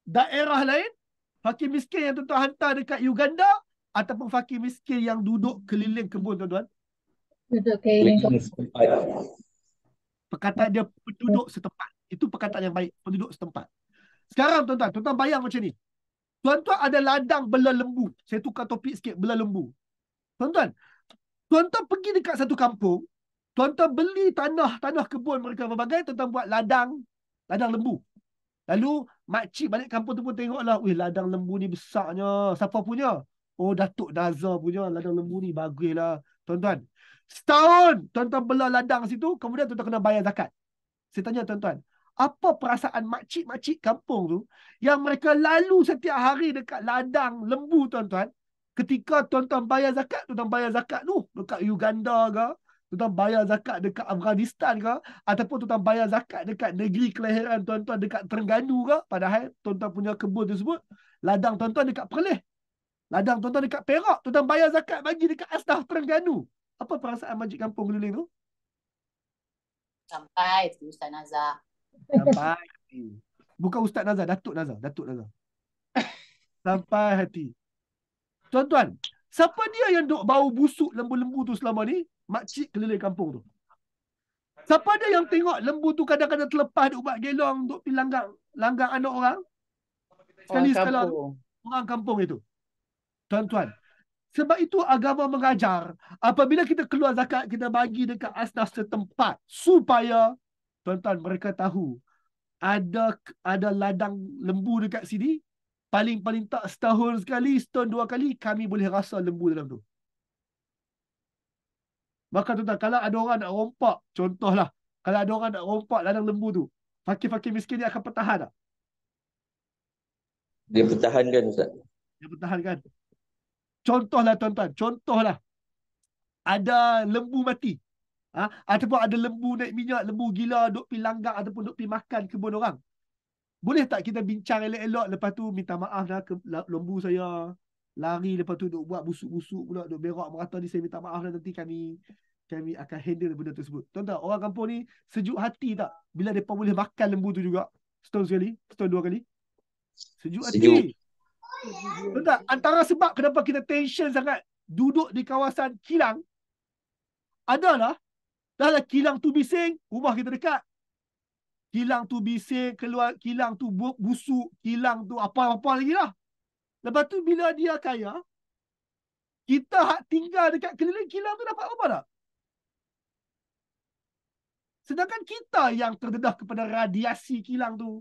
daerah lain. Fakir miskin yang tuan-tuan hantar dekat Uganda. Ataupun fakir miskin yang duduk keliling kebun tuan-tuan. Duduk keliling Keliling setempat. Perkataan dia penduduk setempat. Itu perkataan yang baik. Penduduk setempat. Sekarang tuan-tuan bayang macam ni. Tuan-tuan ada ladang bela lembu. Saya tukar topik sikit, bela lembu. Tuan-tuan pergi dekat satu kampung. Tuan-tuan beli tanah kebun mereka berbagai. Tuan-tuan buat ladang lembu. Lalu makcik balik kampung tu pun tengoklah, wih ladang lembu ni besarnya. Siapa punya? Oh, Datuk Nazar punya ladang lembu ni. Baguslah. Tuan-tuan, setahun tuan-tuan bela ladang situ, kemudian tuan-tuan kena bayar zakat. Saya tanya tuan-tuan, apa perasaan makcik-makcik kampung tu yang mereka lalu setiap hari dekat ladang lembu tuan-tuan, ketika tuan-tuan bayar zakat tu dekat Uganda ke, tuan-tuan bayar zakat dekat Afghanistan ke, ataupun tuan-tuan bayar zakat dekat negeri kelahiran tuan-tuan dekat Terengganu ke, padahal tuan-tuan punya kebun tersebut, ladang tuan-tuan dekat Perlis, ladang tuan-tuan dekat Perak, tuan-tuan bayar zakat bagi dekat Asnaf Terengganu. Apa perasaan makcik kampung keliling tu? sampai Ustaz Nazar. Sampai hati. Bukan Ustaz Nazar, Datuk Nazar. Sampai hati. Tuan-tuan, siapa dia yang duk bau busuk lembu-lembu tu selama ni? Makcik keliling kampung tu. Siapa dia yang tengok lembu tu kadang-kadang terlepas duk buat gelong, duk pergi langgar anak orang? Sekali-sekala orang kampung itu. Tuan-tuan, sebab itu agama mengajar, apabila kita keluar zakat, kita bagi dekat asnaf setempat supaya tuan-tuan mereka tahu ada ladang lembu dekat sini, paling-paling tak setahun sekali, setahun dua kali kami boleh rasa lembu dalam tu. Maka tuan-tuan, kalau ada orang nak rompak, contohlah, kalau ada orang nak rompak ladang lembu tu, fakir-fakir miskin ni akan pertahan tak? Dia pertahankan Ustaz. Dia pertahankan. Contohlah tuan-tuan, ada lembu mati. Ataupun ada lembu naik minyak, lembu gila duk pergi langgar ataupun duk pergi makan kebun orang. Boleh tak kita bincang elok-elok, lepas tu minta maaf dah ke lembu saya lari, lepas tu duk buat busuk-busuk pula, duk berak merata ni, saya minta maaf dah, nanti kami akan handle benda tersebut. Tuan-tuan, orang kampung ni sejuk hati tak bila mereka boleh makan lembu tu juga? Setahun sekali, setahun dua kali. Sejuk hati. Tuan-tuan, antara sebab kenapa kita tension sangat duduk di kawasan kilang adalah dah kilang tu bising, rumah kita dekat. Kilang tu bising, keluar kilang tu busuk, kilang tu apa-apa lagi lah. Lepas tu bila dia kaya, kita tinggal dekat keliling kilang tu dapat apa tak? Sedangkan kita yang terdedah kepada radiasi kilang tu,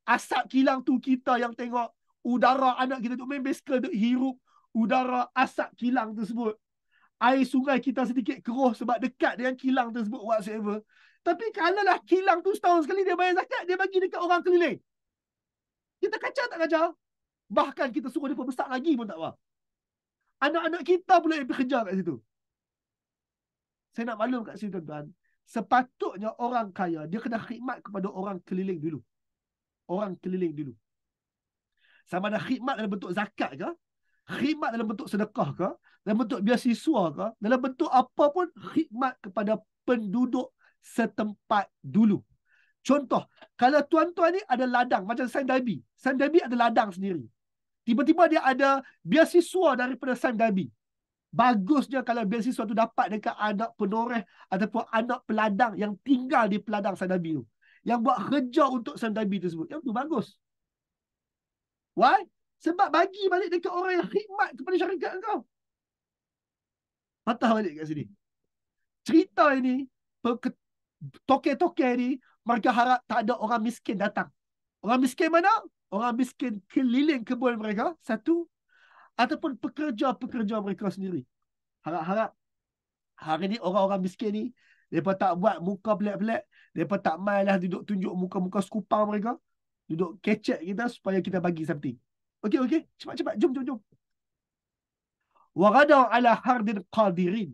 asap kilang tu, kita yang tengok udara anak kita duk main basikal, duk hirup udara asap kilang tersebut. Air sungai kita sedikit keruh sebab dekat dengan kilang tersebut whatsoever. Tapi kalaulah kilang tu setahun sekali dia bayar zakat, dia bagi dekat orang keliling, kita kacau tak kacau? Bahkan kita suruh dia besar lagi pun tak apa. Anak-anak kita pula yang bekerja kat situ. Saya nak maklum kat situ tuan-tuan, sepatutnya orang kaya dia kena khidmat kepada orang keliling dulu. Orang keliling dulu. Sama ada khidmat dalam bentuk zakat ke, khidmat dalam bentuk sedekah ke, dalam bentuk beasiswa ke, dalam bentuk apa pun, khidmat kepada penduduk setempat dulu. Contoh, kalau tuan-tuan ni ada ladang macam Sam Dabi. Sam Dabi ada ladang sendiri. Tiba-tiba dia ada beasiswa daripada Sam Dabi. Bagusnya kalau beasiswa tu dapat dekat anak penoreh ataupun anak peladang yang tinggal di peladang Sam Dabi tu, yang buat kerja untuk Sam Dabi tersebut. Yang tu bagus. Why? Sebab bagi balik dekat orang yang khidmat kepada syarikat kau. Patah balik kat sini. Cerita ini, toke-toke ni, mereka harap tak ada orang miskin datang. Orang miskin mana? Orang miskin keliling kebun mereka, satu. Ataupun pekerja-pekerja mereka sendiri. Harap-harap hari ni orang-orang miskin ni, mereka tak buat muka pelik-pelik. Mereka tak main lah duduk tunjuk muka-muka sekupang mereka. Duduk kecek kita supaya kita bagi something. Okey. Cepat-cepat. Jom. Waghadaw ala hardin qadirin.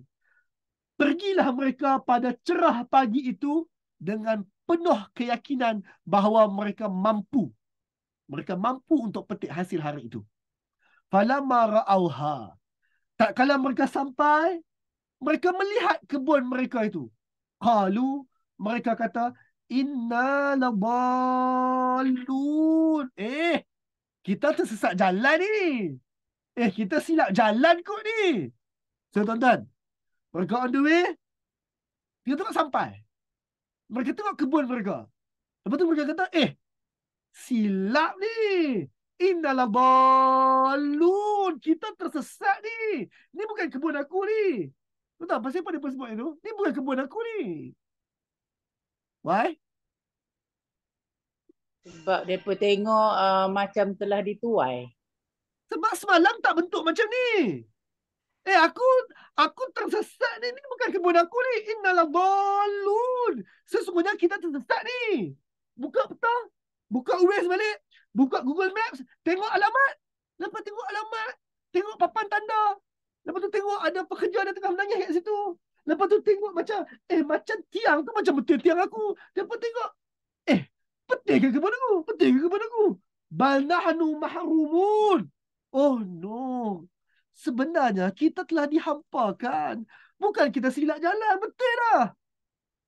Pergilah mereka pada cerah pagi itu dengan penuh keyakinan bahawa mereka mampu. Mereka mampu untuk petik hasil hari itu. Falamma ra'auha. Tak kala mereka sampai, mereka melihat kebun mereka itu. Qalu, mereka kata, inna ladallun. Kita tersesat jalan ni. Kita silap jalan kot ni. So, tuan-tuan, mereka on the way, dia tengok sampai. Mereka tengok kebun mereka. Lepas tu mereka kata, silap ni. Innalah balun. Kita tersesat ni. Ni bukan kebun aku ni. Betul? Pasal apa dia sebut itu? Ni bukan kebun aku ni. Why? Sebab mereka tengok macam telah dituai. Sebab semalam tak bentuk macam ni. Aku tersesat ni. Ni bukan kebun aku ni. Innalah balun. Sesungguhnya kita tersesat ni. Buka peta. Buka Waze balik. Buka Google Maps. Tengok alamat. Lepas tengok alamat. Tengok papan tanda. Lepas tu tengok ada pekerja yang tengah menangis kat situ. Lepas tu tengok macam, macam tiang tu macam betul tiang aku. Lepas tengok, betul ke kebun aku? Betul ke kebun aku? Bal nahnu mahrumun. Oh no. Sebenarnya kita telah dihampakan. Bukan kita silap jalan. Betul dah.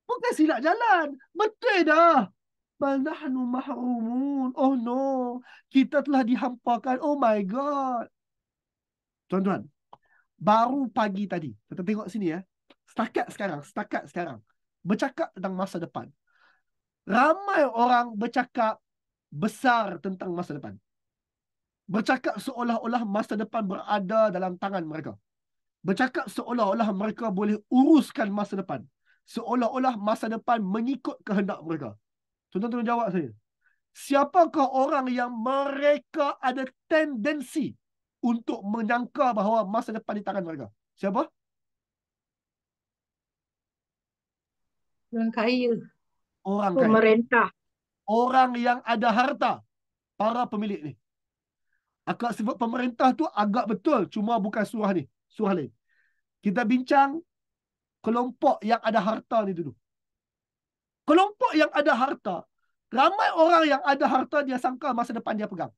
Bukan silap jalan. Betul dah. Bal nahnu mahrumun. Oh no. Kita telah dihampakan. Oh my God. Tuan-tuan. Baru pagi tadi. Kita tengok sini ya. Setakat sekarang. Bercakap tentang masa depan. Ramai orang bercakap besar tentang masa depan. Bercakap seolah-olah masa depan berada dalam tangan mereka. Bercakap seolah-olah mereka boleh uruskan masa depan. Seolah-olah masa depan mengikut kehendak mereka. Tuan-tuan jawab saya. Siapakah orang yang mereka ada tendensi untuk menyangka bahawa masa depan di tangan mereka? Siapa? Orang kaya. Orang kaya. Pemerintah. Orang yang ada harta. Para pemilik ni. Akak sebut pemerintah tu agak betul. Cuma bukan surah ni. Surah lain. Kita bincang kelompok yang ada harta ni dulu. Kelompok yang ada harta. Ramai orang yang ada harta dia sangka masa depan dia pegang.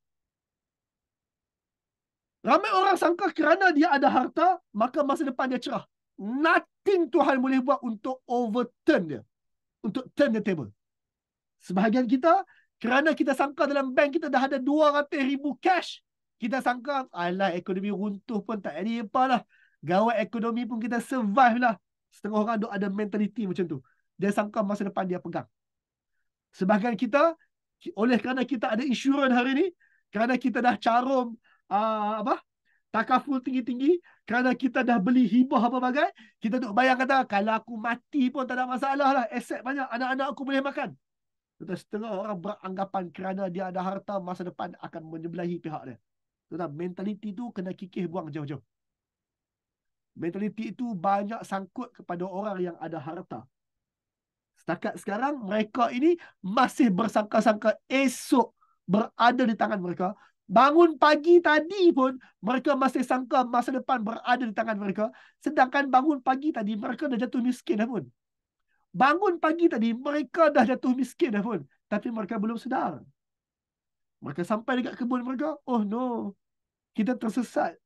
Ramai orang sangka kerana dia ada harta, maka masa depan dia cerah. Nothing Tuhan boleh buat untuk overturn dia. Untuk turn the table. Sebahagian kita, kerana kita sangka dalam bank kita dah ada 200,000 cash. Kita sangka, alah ekonomi runtuh pun tak ada apa lah. Gawat ekonomi pun kita survive lah. Setengah orang ada mentality macam tu. Dia sangka masa depan dia pegang. Sebahagian kita, oleh kerana kita ada insurans hari ni, kerana kita dah carum takaful tinggi-tinggi, kerana kita dah beli hibah apa bagai, kita duk bayang kata, kalau aku mati pun tak ada masalah lah. Aset banyak, anak-anak aku boleh makan. Setengah orang beranggapan kerana dia ada harta, masa depan akan menyebelahi pihak dia. Mentaliti tu kena kikih buang jauh-jauh. Mentaliti itu banyak sangkut kepada orang yang ada harta. Setakat sekarang, mereka ini masih bersangka-sangka esok berada di tangan mereka. Bangun pagi tadi pun, mereka masih sangka masa depan berada di tangan mereka. Sedangkan bangun pagi tadi, mereka dah jatuh miskin dah pun. Bangun pagi tadi, mereka dah jatuh miskin dah pun. Tapi mereka belum sedar. Mereka sampai dekat kebun mereka, oh no, kita tersesat.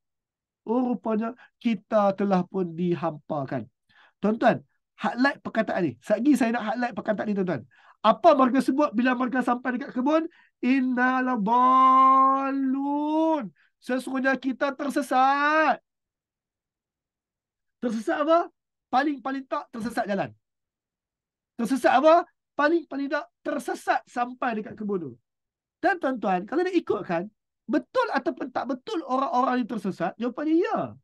Oh rupanya kita telah pun dihampakan. Tuan-tuan, highlight perkataan ni. Lagi saya nak highlight perkataan ni tuan-tuan. Apa mereka sebut bila mereka sampai dekat kebun? Innal balun. Sesungguhnya kita tersesat. Tersesat apa? Paling-paling tak tersesat jalan. Tersesat apa? Paling-paling tak tersesat sampai dekat kebun tu. Dan tuan-tuan, kalau nak ikutkan, betul ataupun tak betul orang-orang yang tersesat? Jawapannya ya.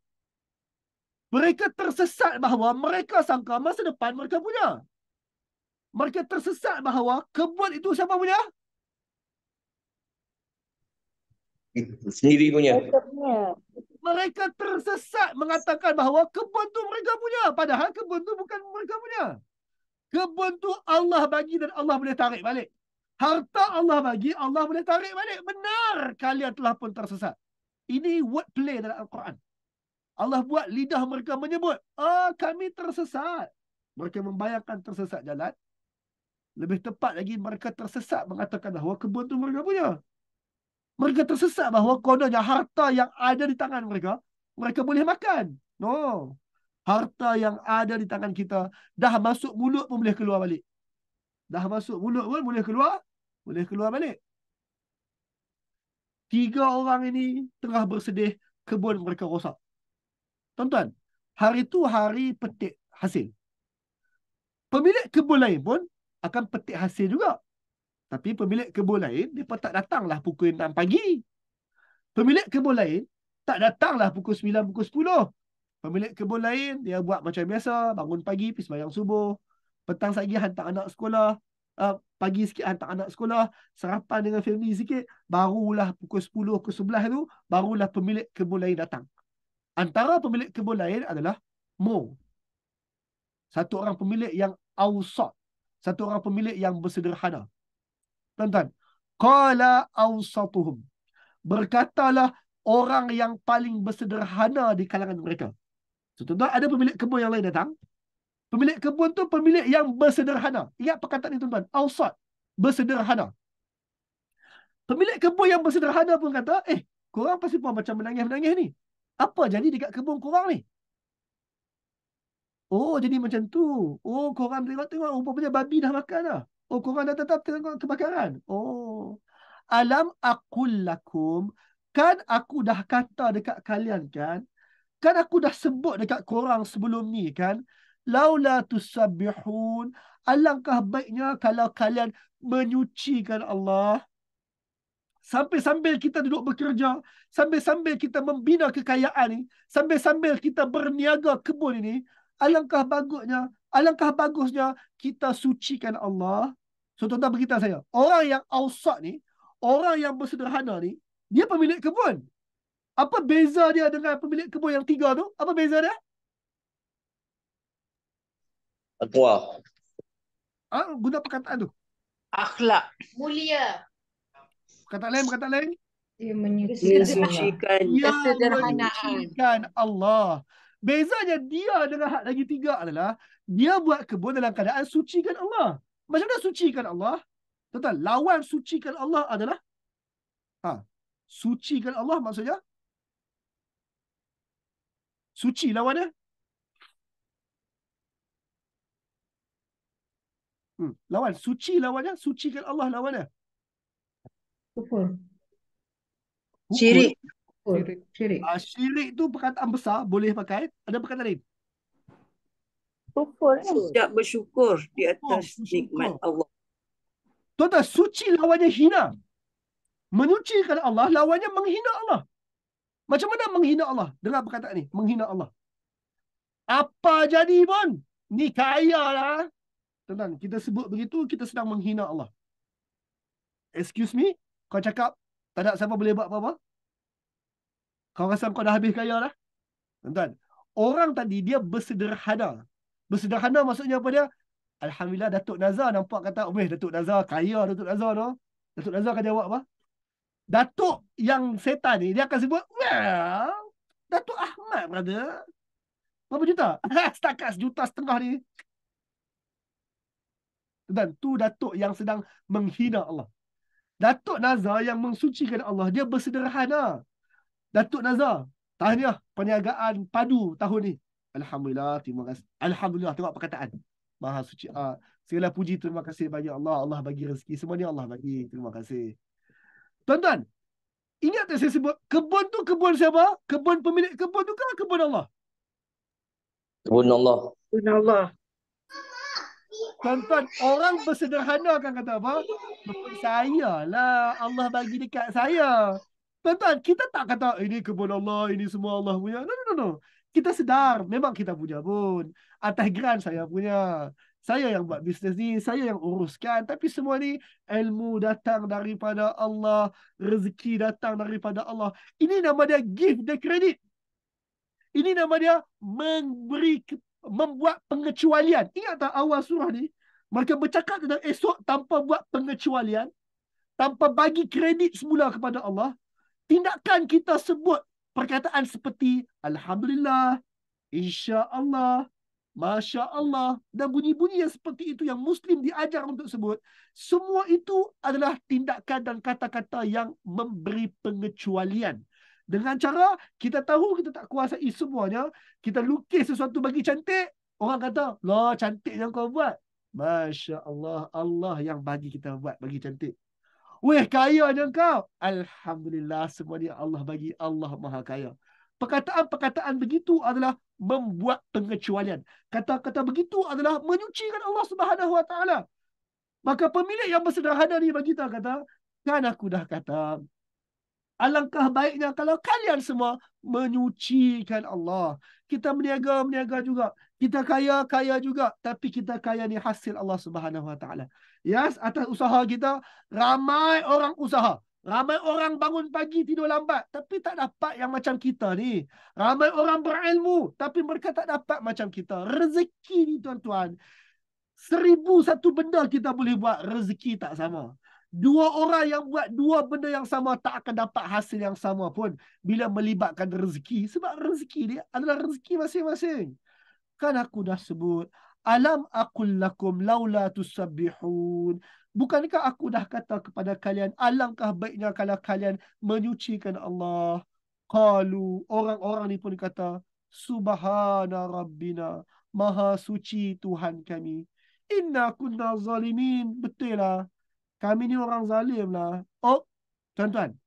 Mereka tersesat bahawa mereka sangka masa depan mereka punya. Mereka tersesat bahawa kebun itu siapa punya? Sendiri punya. Mereka tersesat mengatakan bahawa kebun tu mereka punya. Padahal kebun tu bukan mereka punya. Kebun tu Allah bagi dan Allah boleh tarik balik. Harta Allah bagi, Allah boleh tarik balik. Benar, kalian telah pun tersesat. Ini wordplay dalam Al-Quran. Allah buat lidah mereka menyebut, kami tersesat. Mereka membayangkan tersesat jalan. Lebih tepat lagi, mereka tersesat mengatakan bahawa kebun tu mereka punya. Mereka tersesat bahawa kononnya harta yang ada di tangan mereka, mereka boleh makan. No. Harta yang ada di tangan kita, dah masuk mulut pun boleh keluar balik. Dah masuk mulut pun boleh keluar balik. 3 orang ini tengah bersedih, kebun mereka rosak. Tuan-tuan, hari tu hari petik hasil. Pemilik kebun lain pun akan petik hasil juga. Tapi pemilik kebun lain, dia tak datanglah pukul 6 pagi. Pemilik kebun lain tak datanglah pukul 9, pukul 10. Pemilik kebun lain, dia buat macam biasa, bangun pagi, pergi sembahyang subuh. Petang lagi hantar anak sekolah. Pagi sikit hantar anak sekolah. Sarapan dengan family sikit. Barulah pukul 10, pukul 11 tu, barulah pemilik kebun lain datang. Antara pemilik kebun lain adalah Mo. Satu orang pemilik yang awsat. Satu orang pemilik yang bersederhana. Tuan-tuan. Qala awsatuhum. Berkatalah orang yang paling bersederhana di kalangan mereka. So, tuan-tuan, ada pemilik kebun yang lain datang. Pemilik kebun tu pemilik yang bersederhana. Ingat perkataan ni, tuan-tuan. Awsat. Bersederhana. Pemilik kebun yang bersederhana pun kata, korang pasti pun macam menangis-menangis ni. Apa jadi dekat kebun korang ni? Oh, jadi macam tu. Oh, korang tengok-tengok. Rupanya babi dah makan dah. Oh, korang dah tetap tengok kebakaran. Oh. Alam aqul lakum. Kan aku dah kata dekat kalian kan. Kan aku dah sebut dekat korang sebelum ni kan. Laula tusabbihun. Alangkah baiknya kalau kalian menyucikan Allah. Sambil-sambil kita duduk bekerja, sambil-sambil kita membina kekayaan ni, sambil-sambil kita berniaga kebun ini, alangkah bagusnya kita sucikan Allah. So, tuan-tuan beritahu saya, orang yang awsat ni, orang yang bersederhana ni, dia pemilik kebun. Apa beza dia dengan pemilik kebun yang 3 tu? Apa beza dia? Taqwa. Guna perkataan tu. Akhlak. Mulia. Perkataan lain. Dia Mensucikan. Dia Kesederhanaan. menyucikan Allah. Bezanya dia dengan hak lagi 3 adalah dia buat kebun dalam keadaan sucikan Allah. Macam mana sucikan Allah? Tuan-tuan, lawan sucikan Allah adalah sucikan Allah maksudnya suci lawannya. Lawan suci lawannya, sucikan Allah lawannya. Kufur. Syirik. Syirik. Syirik tu perkataan besar, boleh pakai. Ada perkataan lain. Kufur. Tidak bersyukur di atas bersyukur. nikmat Allah. Tuan-tuan, suci lawannya hina. Menyucikan Allah lawannya menghina Allah. Macam mana menghina Allah? Dengar perkataan ni, menghina Allah. Apa jadi pun, ni kaya lah. Tuan-tuan, kita sebut begitu, kita sedang menghina Allah. Excuse me, kau cakap tak ada siapa boleh buat apa-apa? Kau rasa kau dah habis kaya dah? Tuan-tuan, orang tadi dia bersederhana. Bersederhana maksudnya apa dia? Alhamdulillah Datuk Nazar nampak kata, Datuk Nazar kaya, Datuk Nazar no. Datuk Nazar akan jawab apa? Datuk yang setan ni, dia akan sebut, well, Datuk Ahmad, brother. Berapa juta? Setakat 1,5 juta ni. Dan tu Datuk yang sedang menghina Allah. Datuk Nazar yang mensucikan Allah, dia bersederhana. Datuk Nazar, tahniah perniagaan padu tahun ni. Alhamdulillah, terima kasih. Alhamdulillah, tengok perkataan. Maha suci. Segala puji, terima kasih banyak Allah. Allah bagi rezeki. Semua ni Allah bagi. Terima kasih. Tuan-tuan, ingat tak saya sebut, kebun tu kebun siapa? Kebun pemilik kebun tu kan kebun Allah. Kebun Allah. Allah. Tuan-tuan, orang bersederhana akan kata apa? Kebun saya lah. Allah bagi dekat saya. Tuan-tuan, kita tak kata ini kebun Allah, ini semua Allah punya. No. Kita sedar, memang kita punya pun. Atas geran saya punya. Saya yang buat bisnes ni, saya yang uruskan. Tapi semua ni ilmu datang daripada Allah, rezeki datang daripada Allah. Ini nama dia give the credit. Ini nama dia membuat pengecualian. Ingat tak awal surah ni? Mereka bercakap tentang esok tanpa buat pengecualian, tanpa bagi kredit semula kepada Allah. Tindakan kita sebut perkataan seperti Alhamdulillah, InsyaAllah, Masya Allah, dan bunyi-bunyi yang seperti itu yang Muslim diajar untuk sebut. Semua itu adalah tindakan dan kata-kata yang memberi pengecualian. Dengan cara kita tahu kita tak kuasai semuanya, kita lukis sesuatu bagi cantik, orang kata, lah cantik yang kau buat. Masya Allah, Allah yang bagi kita buat bagi cantik. Weh, kayanya kau. Alhamdulillah, semua ni Allah bagi. Allah Maha Kaya. Perkataan-perkataan begitu adalah membuat pengecualian. Kata-kata begitu adalah menyucikan Allah Subhanahu Wa Taala. Maka pemilik yang bersederhana ni bagi kita kata, kan aku dah kata, alangkah baiknya kalau kalian semua menyucikan Allah. Kita berniaga juga. Kita kaya juga. Tapi kita kaya ni hasil Allah Subhanahu Wa Taala. Yes, atas usaha kita, ramai orang usaha. Ramai orang bangun pagi tidur lambat. Tapi tak dapat yang macam kita ni. Ramai orang berilmu. Tapi mereka tak dapat macam kita. Rezeki ni tuan-tuan. 1001 benda kita boleh buat. Rezeki tak sama. Dua orang yang buat dua benda yang sama tak akan dapat hasil yang sama pun bila melibatkan rezeki. Sebab rezeki dia adalah rezeki masing-masing. Kan aku dah sebut, alam aqul lakum laula tusabbihun. Bukankah aku dah kata kepada kalian, alangkah baiknya kalau kalian menyucikan Allah. Qalu, orang-orang ni pun kata, subhana rabbina, maha suci Tuhan kami. Inna kunna zalimin. Betul lah. Kami ni orang zalim lah. Oh, tuan-tuan.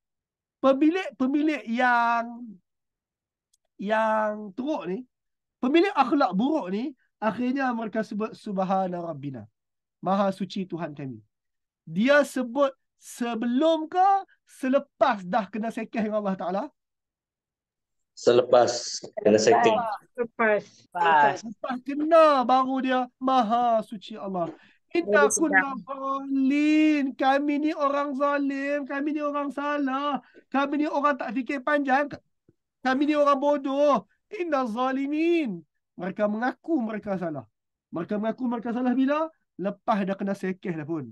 Pemilik yang teruk ni, pemilik akhlak buruk ni, akhirnya mereka sebut subhana rabbina. Maha suci Tuhan kami. Dia sebut sebelum ke selepas dah kena sekeh dengan Allah Ta'ala? Selepas kena setting. Lepas. Lepas kena baru dia maha suci Allah. Inna kunna zalin. Kami ni orang zalim. Kami ni orang salah. Kami ni orang tak fikir panjang. Kami ni orang bodoh. Inna zalimin. Mereka mengaku mereka salah. Mereka mengaku mereka salah bila? Lepas dah kena sekeh dah pun.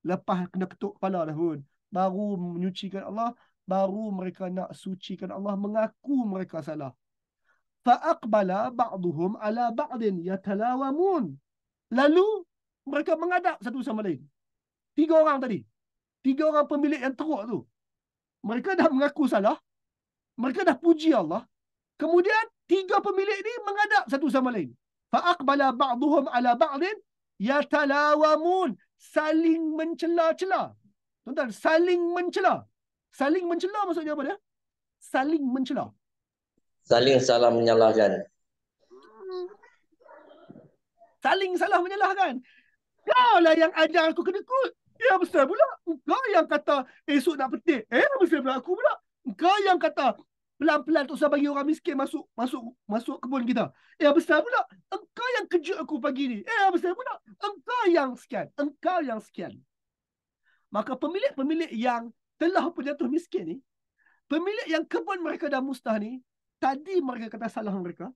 Lepas kena ketuk kepala dah pun. Baru menyucikan Allah. Baru mereka nak sucikan Allah. Mengaku mereka salah. Fa'aqbala ba'duhum ala ba'din yatalawamun. Lalu mereka menghadap satu sama lain. 3 orang tadi. 3 orang pemilik yang teruk tu. Mereka dah mengaku salah. Mereka dah puji Allah. Kemudian 3 pemilik ni menghadap satu sama lain. Fa'aqbala ba'duhum ala ba'din yatalawamun. Saling mencela-cela. Tuan-tuan, saling mencela. Saling mencela maksudnya apa dia? Saling mencela. Saling salah menyalahkan. Saling salah menyalahkan. Kau lah yang ajar aku kena kut. Ya besar pula. Kau yang kata esok nak petik. Besar pula aku pula. Kau yang kata pelan-pelan tak usah bagi orang miskin masuk kebun kita. Besar pula. Engkau yang kejut aku pagi ni. Besar pula. Engkau yang sekian. Engkau yang sekian. Maka pemilik-pemilik yang telah pun jatuh miskin ni, pemilik yang kebun mereka dah mustah ni, tadi mereka kata salah mereka.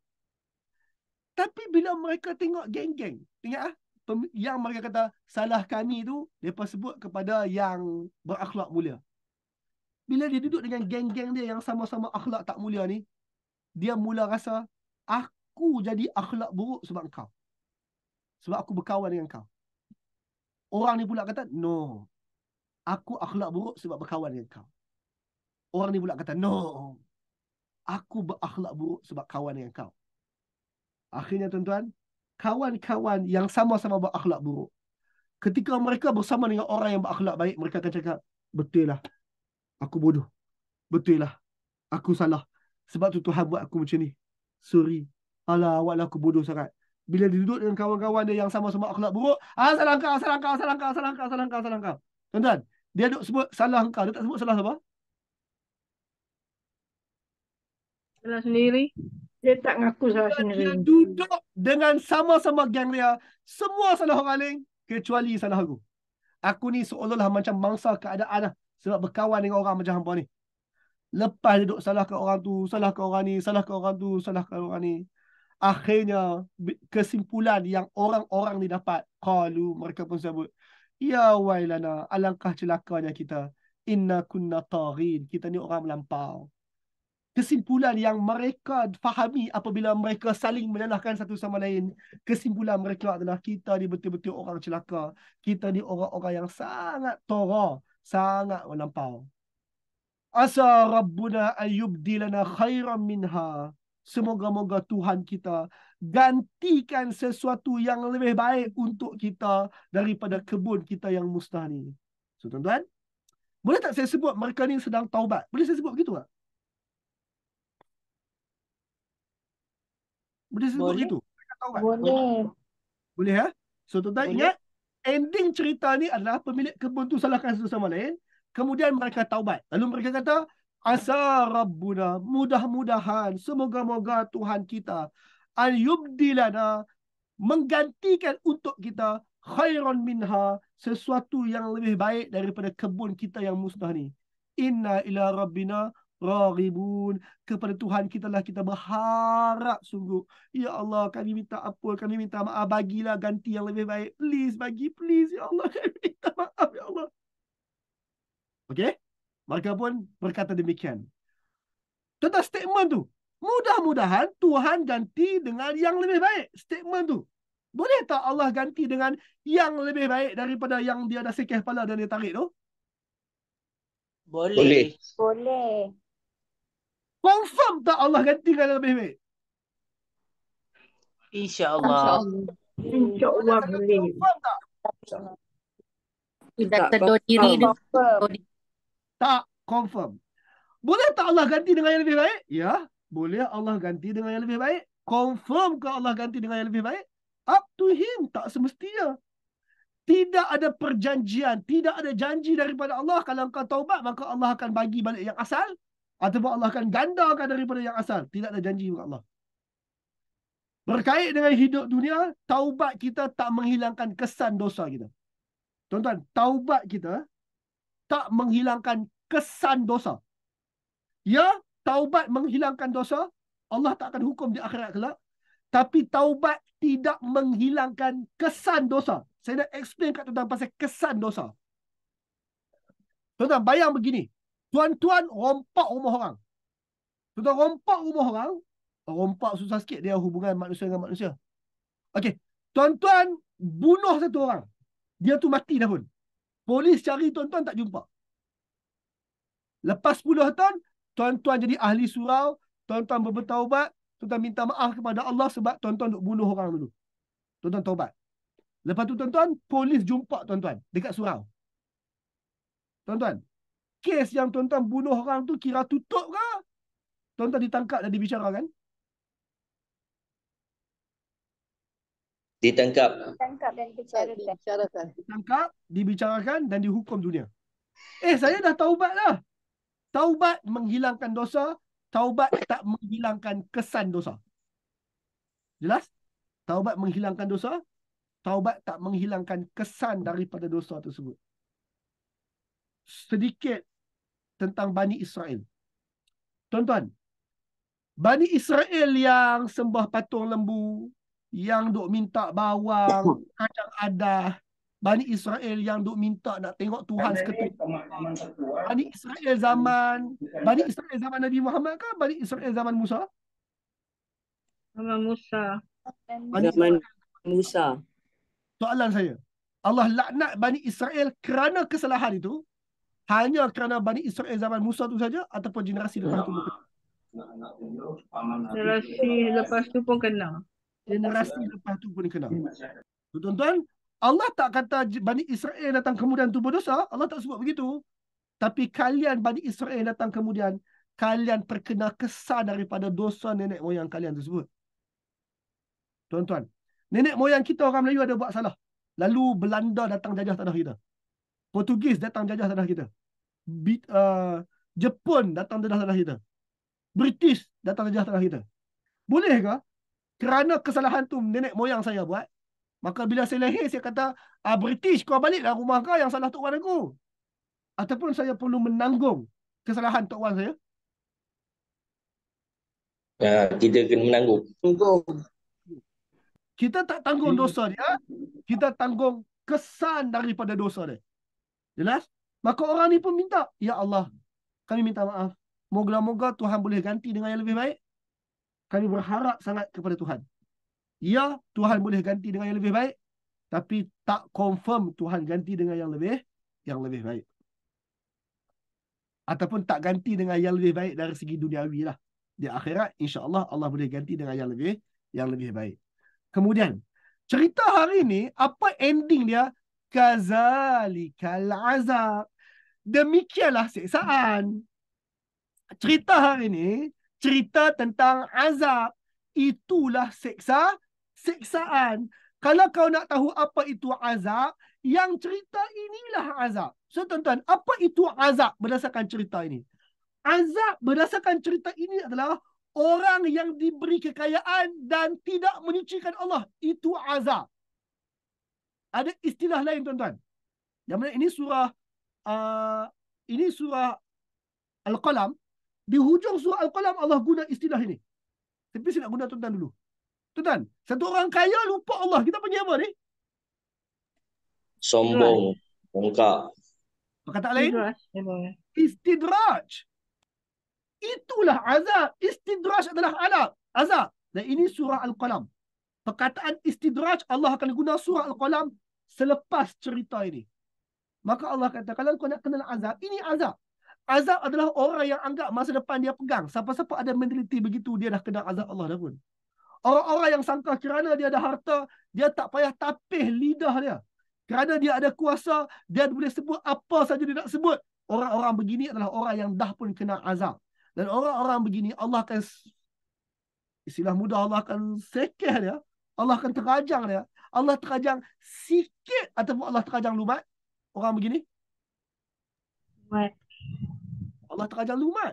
Tapi bila mereka tengok geng-geng, ingat yang mereka kata salah kami tu, mereka sebut kepada yang berakhlak mulia. Bila dia duduk dengan geng-geng dia yang sama-sama akhlak tak mulia ni, dia mula rasa, aku jadi akhlak buruk sebab kau. Sebab aku berkawan dengan kau. Orang ni pula kata, no. Aku akhlak buruk sebab berkawan dengan kau. Orang ni pula kata, no. Aku berakhlak buruk sebab kawan dengan kau. Akhirnya tuan-tuan, kawan-kawan yang sama-sama berakhlak buruk, ketika mereka bersama dengan orang yang berakhlak baik, mereka akan cakap, betul lah, aku bodoh. Betul lah, aku salah. Sebab tu Tuhan buat aku macam ni. Sorry. Alah, awak lah aku bodoh sangat. Bila dia duduk dengan kawan-kawan dia yang sama-sama akhlak buruk, salah kau, salah kau, salah kau, salah kau, salah kau, salah kau. Tuan-tuan, dia duduk sebut salah kau, dia tak sebut salah apa? Salah sendiri. Dia tak ngaku salah Dia sendiri. duduk dengan sama-sama geng dia. Semua salah orang lain kecuali salah aku. Aku ni seolah-olah macam mangsa keadaan lah. Sebab berkawan dengan orang macam hampa ni. Lepas duduk salahkan orang tu, salahkan orang ni, salahkan orang tu, salahkan orang ni. Akhirnya kesimpulan yang orang-orang ni dapat, qalu, mereka pun sebut, ya wailana, alangkah celakanya kita. Inna kunna taghin. Kita ni orang melampau. Kesimpulan yang mereka fahami apabila mereka saling menyalahkan satu sama lain, kesimpulan mereka adalah kita ni betul-betul orang celaka. Kita ni orang-orang yang sangat tara, sangat melampau. Asa Rabbuna ayyubdilana khairan minha. Semoga-moga Tuhan kita gantikan sesuatu yang lebih baik untuk kita daripada kebun kita yang musnah ni. So tuan-tuan, boleh tak saya sebut mereka ni sedang taubat? Boleh saya sebut begitu tak? Boleh saya sebut Boleh. begitu? Mereka taubat. Boleh. Boleh ya? So tuan-tuan Boleh. ingat, ending cerita ni adalah pemilik kebun tu salahkan satu sama lain. Kemudian mereka taubat. Lalu mereka kata, asa Rabbuna, mudah-mudahan, semoga-moga Tuhan kita an yubdilana, menggantikan untuk kita khairan minha, sesuatu yang lebih baik daripada kebun kita yang musnah ni. Inna ila rabbina raghibun, kepada Tuhan kita lah kita berharap sungguh. Ya Allah, kami minta ampun, kami minta maaf, bagilah ganti yang lebih baik. Please bagi, please ya Allah, kami minta maaf ya Allah. Okey? Mereka pun berkata demikian. Tentang statement tu, mudah-mudahan Tuhan ganti dengan yang lebih baik. Statement tu, boleh tak Allah ganti dengan yang lebih baik daripada yang dia dah sekeh kepala dan dia tarik tu? Boleh. Boleh. Confirm tak Allah ganti dengan yang lebih baik? InsyaAllah. InsyaAllah boleh. Confirm tak? Dah sedar diri dia. Tak confirm. Boleh tak Allah ganti dengan yang lebih baik? Ya, boleh Allah ganti dengan yang lebih baik. Confirm ke Allah ganti dengan yang lebih baik? Up to him. Tak semestinya. Tidak ada perjanjian, tidak ada janji daripada Allah. Kalau kau taubat, maka Allah akan bagi balik yang asal. Ataupun Allah akan gandakan daripada yang asal. Tidak ada janji dengan Allah. Berkait dengan hidup dunia, taubat kita tak menghilangkan kesan dosa kita. Tuan-tuan, taubat kita tak menghilangkan kesan dosa. Ya, taubat menghilangkan dosa. Allah tak akan hukum di akhirat kelak. Tapi taubat tidak menghilangkan kesan dosa. Saya nak explain kat tuan-tuan pasal kesan dosa. Tuan-tuan, bayang begini. Tuan-tuan rompak rumah orang. Tuan-tuan rompak rumah orang. Rompak susah sikit dia hubungan manusia dengan manusia. Okey. Tuan-tuan bunuh satu orang. Dia tu mati dah pun. Polis cari tuan-tuan tak jumpa. Lepas 10 tahun, tuan-tuan jadi ahli surau. Tuan-tuan bertaubat. Tuan-tuan minta maaf kepada Allah sebab tuan-tuan duk bunuh orang dulu. Tuan-tuan taubat. Lepas tu tuan-tuan, polis jumpa tuan-tuan dekat surau. Tuan-tuan, kes yang tuan-tuan bunuh orang tu kira tutup ke? Tuan-tuan ditangkap dan dibicarakan? Ditangkap. Tangkap dan bicarakan. Ditangkap, dibicarakan dan dihukum dunia. Saya dah taubat dah. Taubat menghilangkan dosa. Taubat tak menghilangkan kesan dosa. Jelas? Taubat menghilangkan dosa. Taubat tak menghilangkan kesan daripada dosa tersebut. Sedikit tentang Bani Israel. Tuan-tuan, Bani Israel yang sembah patung lembu, yang duk minta bawang, kacang adah, Bani Israel yang duk minta nak tengok Tuhan seketul. Bani Israel zaman Nabi Muhammad ke Bani Israel zaman Musa? Sama Musa. Bani Zaman Israel. Musa. Soalan saya, Allah laknat Bani Israel kerana kesalahan itu hanya kerana Bani Israel zaman Musa tu saja ataupun generasi lepas tu? Generasi lepas tu pun kena. Generasi lepas tu pun kena. Tuan-tuan, Allah tak kata Bani Israel datang kemudian tu berdosa. Allah tak sebut begitu. Tapi kalian Bani Israel datang kemudian, kalian terkena kesan daripada dosa nenek moyang kalian tersebut. Tuan-tuan, nenek moyang kita orang Melayu ada buat salah. Lalu Belanda datang jajah tanah kita. Portugis datang jajah tanah kita. Jepun datang jajah tanah kita. British datang jajah tanah kita. Boleh ke? Kerana kesalahan tu nenek moyang saya buat, maka bila saya lahir, saya kata, British, kau baliklah rumah kau, yang salah Tok Wan aku. Ataupun saya perlu menanggung kesalahan Tok Wan saya. Kita kena menanggung. Kita tak tanggung dosa dia, kita tanggung kesan daripada dosa dia. Jelas? Maka orang ni pun minta, ya Allah, kami minta maaf. Moga-moga Tuhan boleh ganti dengan yang lebih baik. Kami berharap sangat kepada Tuhan. Ya, Tuhan boleh ganti dengan yang lebih baik, tapi tak confirm Tuhan ganti dengan yang lebih baik. Ataupun tak ganti dengan yang lebih baik dari segi duniawi lah. Di akhirat, insya-Allah Allah boleh ganti dengan yang lebih baik. Kemudian, cerita hari ni, apa ending dia? Kazalikal azab. Demikianlah siksaan. Cerita hari ni, cerita tentang azab. Itulah siksaan. Kalau kau nak tahu apa itu azab, yang cerita inilah azab. So tuan-tuan, apa itu azab berdasarkan cerita ini? Azab berdasarkan cerita ini adalah orang yang diberi kekayaan dan tidak menyucikan Allah. Itu azab. Ada istilah lain tuan-tuan. Yang mana ini surah Al-Qalam. Di hujung surah Al-Qalam Allah guna istilah ini. Tapi saya nak guna tuan-tuan dulu. Tuan-tuan, satu orang kaya lupa Allah. Kita panggil apa ni? Sombong, bongkak. Perkataan lain? Istidraj. Itulah azab. Istidraj adalah azab. Dan ini surah Al-Qalam. Perkataan istidraj Allah akan guna surah Al-Qalam selepas cerita ini. Maka Allah kata, kalau kau nak kenal azab, ini azab. Azab adalah orang yang anggap masa depan dia pegang. Siapa-siapa ada mentaliti begitu, dia dah kena azab Allah dah pun. Orang-orang yang sangka kerana dia ada harta, dia tak payah tapih lidah dia. Kerana dia ada kuasa, dia boleh sebut apa saja dia nak sebut. Orang-orang begini adalah orang yang dah pun kena azab. Dan orang-orang begini, Allah akan, istilah mudah, Allah akan sekeh dia. Allah akan terajang dia. Allah terajang sikit ataupun Allah terajang lumat. Orang begini. Allah terajang lumat.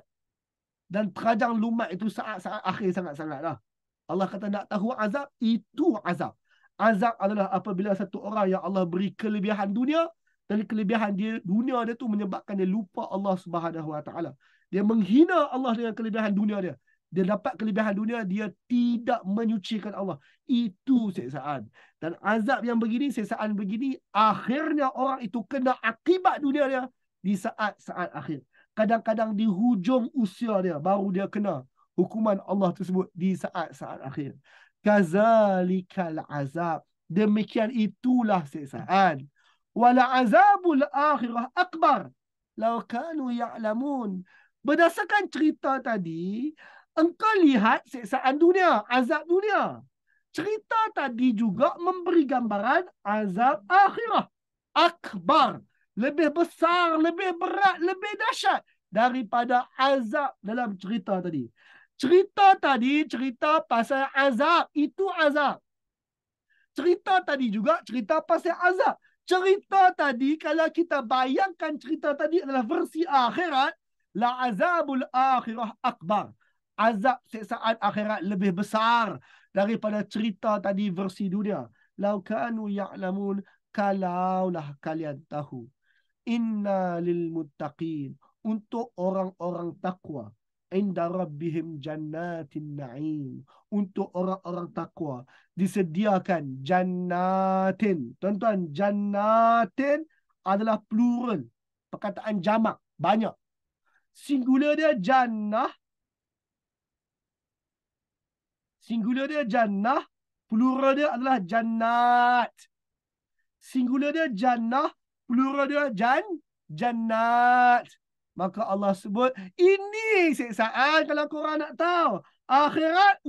Dan terajang lumat itu saat-saat akhir sangat-sangat lah. Allah kata nak tahu azab, itu azab. Azab adalah apabila satu orang yang Allah beri kelebihan dunia, dan kelebihan dia, dunia dia tu menyebabkan dia lupa Allah Subhanahu Wa Taala. Dia menghina Allah dengan kelebihan dunia dia. Dia dapat kelebihan dunia, dia tidak menyucikan Allah. Itu siksaan. Dan azab yang begini, siksaan begini, akhirnya orang itu kena akibat dunia dia di saat-saat akhir. Kadang-kadang di hujung usia dia, baru dia kena hukuman Allah tersebut di saat-saat akhir. Kazalikal azab. Demikian itulah siksaan. Wala azabul akhirah akbar. Lau kanu ya'lamun. Berdasarkan cerita tadi, engkau lihat siksaan dunia, azab dunia. Cerita tadi juga memberi gambaran azab akhirah. Akbar. Lebih besar, lebih berat, lebih dahsyat daripada azab dalam cerita tadi. Cerita tadi cerita pasal azab. Itu azab. Cerita tadi juga cerita pasal azab. Cerita tadi, kalau kita bayangkan cerita tadi adalah versi akhirat, la azabul akhirah akbar. Azab siksaan akhirat lebih besar daripada cerita tadi versi dunia. Lau kanu ya'lamun, kalaulah kalian tahu. Inna lil muttaqin, untuk orang-orang takwa, inda rabbihim jannatin na'im, untuk orang-orang takwa disediakan jannatin. Tuan-tuan, jannatin adalah plural, perkataan jamak, banyak. Singular dia jannah, singular dia jannah, plural dia adalah jannat. Singular dia jannah, plural dia jannat. Maka Allah sebut, ini siksaan kalau korang nak tahu. Akhirat,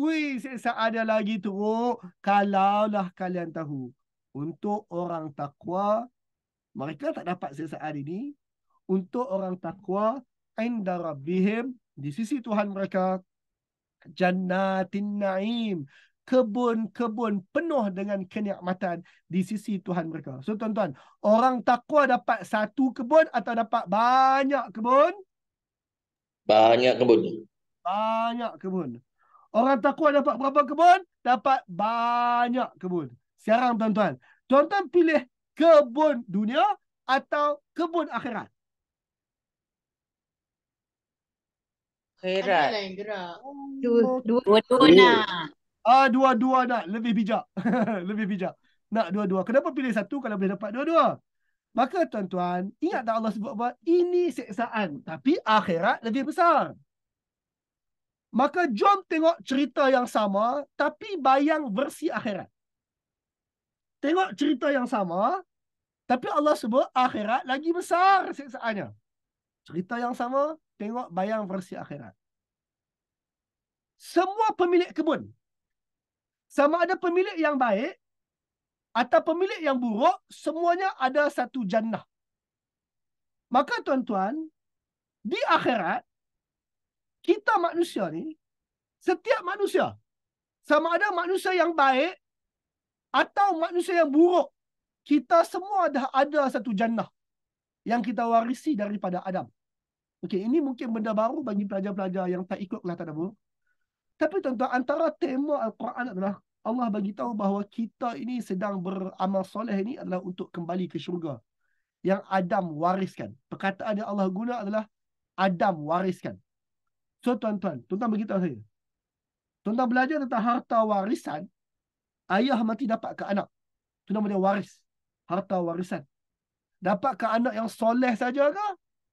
siksaan dia lagi teruk. Kalaulah kalian tahu. Untuk orang takwa, mereka tak dapat siksaan ini. Untuk orang takwa, inda rabbihim, di sisi Tuhan mereka, jannatin na'im, kebun-kebun penuh dengan kenikmatan di sisi Tuhan mereka. So tuan-tuan, orang takwa dapat satu kebun atau dapat banyak kebun? Banyak kebun. Banyak kebun. Orang takwa dapat berapa kebun? Dapat banyak kebun. Sekarang tuan-tuan. Tuan-tuan pilih kebun dunia atau kebun akhirat? Khairat. Dua-dua Dua. nak. Dua-dua nak. Lebih bijak. Lebih bijak. Nak dua-dua. Kenapa pilih satu kalau boleh dapat dua-dua? Maka tuan-tuan, ingat tak Allah sebut apa? Ini siksaan. Tapi akhirat lebih besar. Maka jom tengok cerita yang sama, tapi bayang versi akhirat. Tengok cerita yang sama, tapi Allah sebut akhirat lagi besar siksaannya. Cerita yang sama, tengok bayang versi akhirat. Semua pemilik kebun, sama ada pemilik yang baik atau pemilik yang buruk, semuanya ada satu jannah. Maka tuan-tuan, di akhirat, kita manusia ni, setiap manusia, sama ada manusia yang baik atau manusia yang buruk, kita semua dah ada satu jannah yang kita warisi daripada Adam. Okey, ini mungkin benda baru bagi pelajar-pelajar yang tak ikut kelas tadabbur. Tapi tuan-tuan, antara tema Al-Quran adalah Allah bagi tahu bahawa kita ini sedang beramal soleh ini adalah untuk kembali ke syurga yang Adam wariskan. Perkataan yang Allah guna adalah Adam wariskan. So tuan-tuan beritahu saya. Tuan-tuan belajar tentang harta warisan, ayah mati dapat ke anak. Itu nama dia waris. Harta warisan. Dapat ke anak yang soleh saja ke?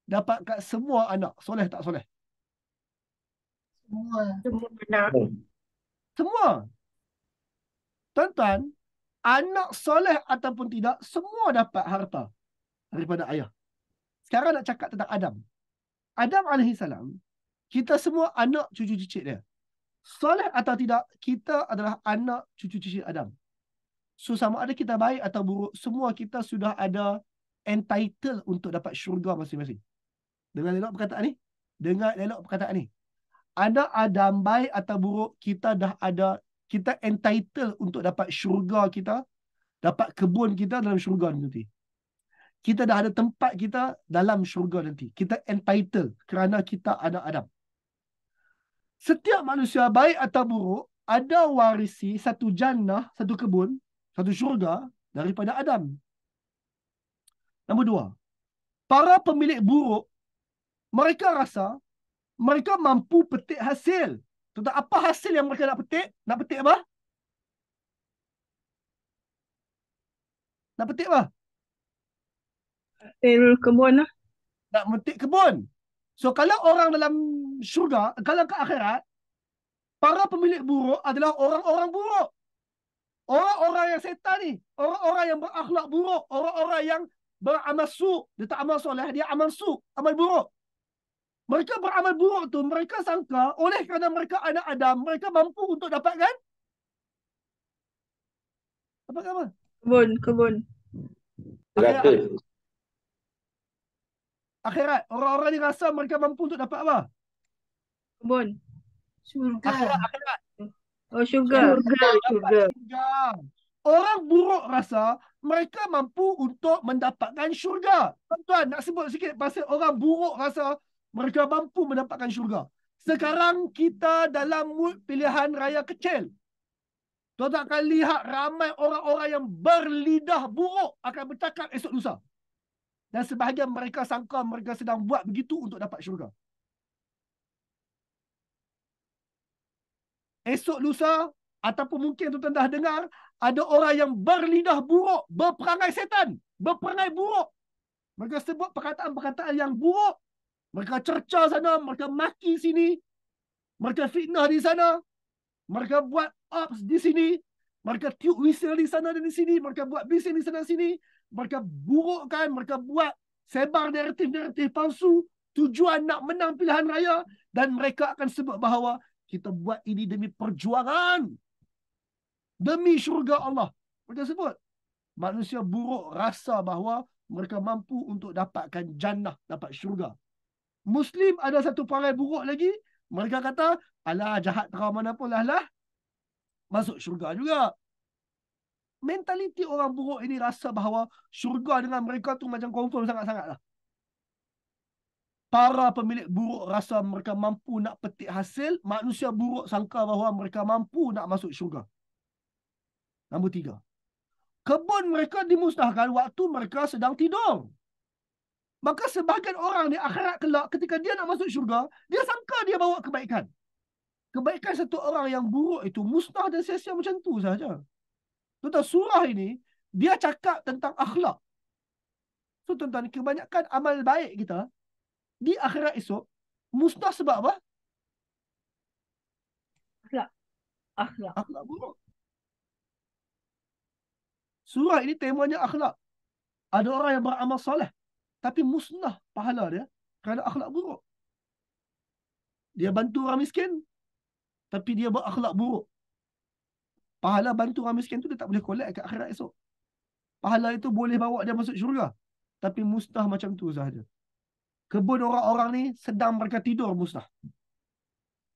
Dapat kat semua anak. Soleh tak soleh? Semua nak. Semua. Tuan-tuan, anak soleh ataupun tidak, semua dapat harta daripada ayah. Sekarang nak cakap tentang Adam. Adam AS, kita semua anak cucu cicit dia. Soleh atau tidak, kita adalah anak cucu cicit Adam. So sama ada kita baik atau buruk, semua kita sudah ada entitled untuk dapat syurga masing-masing. Dengar elok perkataan ni? Dengar elok perkataan ni. Anak Adam baik atau buruk, kita dah ada, kita entitled untuk dapat syurga kita, dapat kebun kita dalam syurga nanti. Kita dah ada tempat kita dalam syurga nanti. Kita entitled kerana kita anak Adam. Setiap manusia baik atau buruk ada warisi satu jannah, satu kebun, satu syurga daripada Adam. Nombor dua, para pemilik buruk, mereka rasa mereka mampu petik hasil. Tentang apa hasil yang mereka nak petik? Nak petik apa? Nak petik apa? Hasil kebun lah. Nak metik kebun. So kalau orang dalam syurga, kalau ke akhirat, para pemilik buruk adalah orang-orang buruk. Orang-orang yang setan ni. Orang-orang yang berakhlak buruk. Orang-orang yang beramal su'. Dia tak amal soleh, dia amal su'. Amal buruk. Mereka beramal buruk tu, mereka sangka oleh kerana mereka anak Adam, mereka mampu untuk dapatkan apa? Kebun. Neraka. Akhirat. Orang-orang ni rasa mereka mampu untuk dapat apa? Kebun. Akhirat. Oh, syurga. Syurga. Orang buruk rasa mereka mampu untuk mendapatkan syurga. Tuan-tuan, nak sebut sikit pasal orang buruk rasa mereka mampu mendapatkan syurga. Sekarang kita dalam mood pilihan raya kecil. Tuan-tuan akan lihat ramai orang-orang yang berlidah buruk akan bercakap esok lusa. Dan sebahagian mereka sangka mereka sedang buat begitu untuk dapat syurga. Esok lusa, ataupun mungkin tuan-tuan dah dengar, ada orang yang berlidah buruk, berperangai setan, berperangai buruk. Mereka sebut perkataan-perkataan yang buruk. Mereka cerca sana, mereka maki sini. Mereka fitnah di sana. Mereka buat ops di sini. Mereka tiup whistle di sana dan di sini. Mereka buat bising di sana dan sini. Mereka burukkan, mereka buat sebar naratif-naratif palsu. Tujuan nak menang pilihan raya. Dan mereka akan sebut bahawa kita buat ini demi perjuangan. Demi syurga Allah. Mereka sebut. Manusia buruk rasa bahawa mereka mampu untuk dapatkan jannah, dapat syurga. Muslim ada satu perangai buruk lagi. Mereka kata, alah jahat terang mana pun lah, masuk syurga juga. Mentaliti orang buruk ini rasa bahawa syurga dengan mereka tu macam confirm sangat-sangat lah. Para pemilik buruk rasa mereka mampu nak petik hasil, manusia buruk sangka bahawa mereka mampu nak masuk syurga. Nombor 3. Kebun mereka dimusnahkan waktu mereka sedang tidur. Maka sebahagian orang di akhirat kelak ketika dia nak masuk syurga, dia sangka dia bawa kebaikan. Kebaikan satu orang yang buruk itu musnah dan sia-sia macam tu sahaja. Tuan-tuan, surah ini dia cakap tentang akhlak. So tuan-tuan, kebanyakan amal baik kita di akhirat esok musnah sebab apa? Akhlak. Akhlak buruk. Surah ini temanya akhlak. Ada orang yang beramal soleh tapi musnah pahala dia kerana akhlak buruk. Dia bantu orang miskin tapi dia berakhlak buruk. Pahala bantu orang miskin tu dia tak boleh collect ke akhirat esok. Pahala itu boleh bawa dia masuk syurga tapi musnah macam tu sahaja. Kebun orang-orang ni sedang mereka tidur musnah.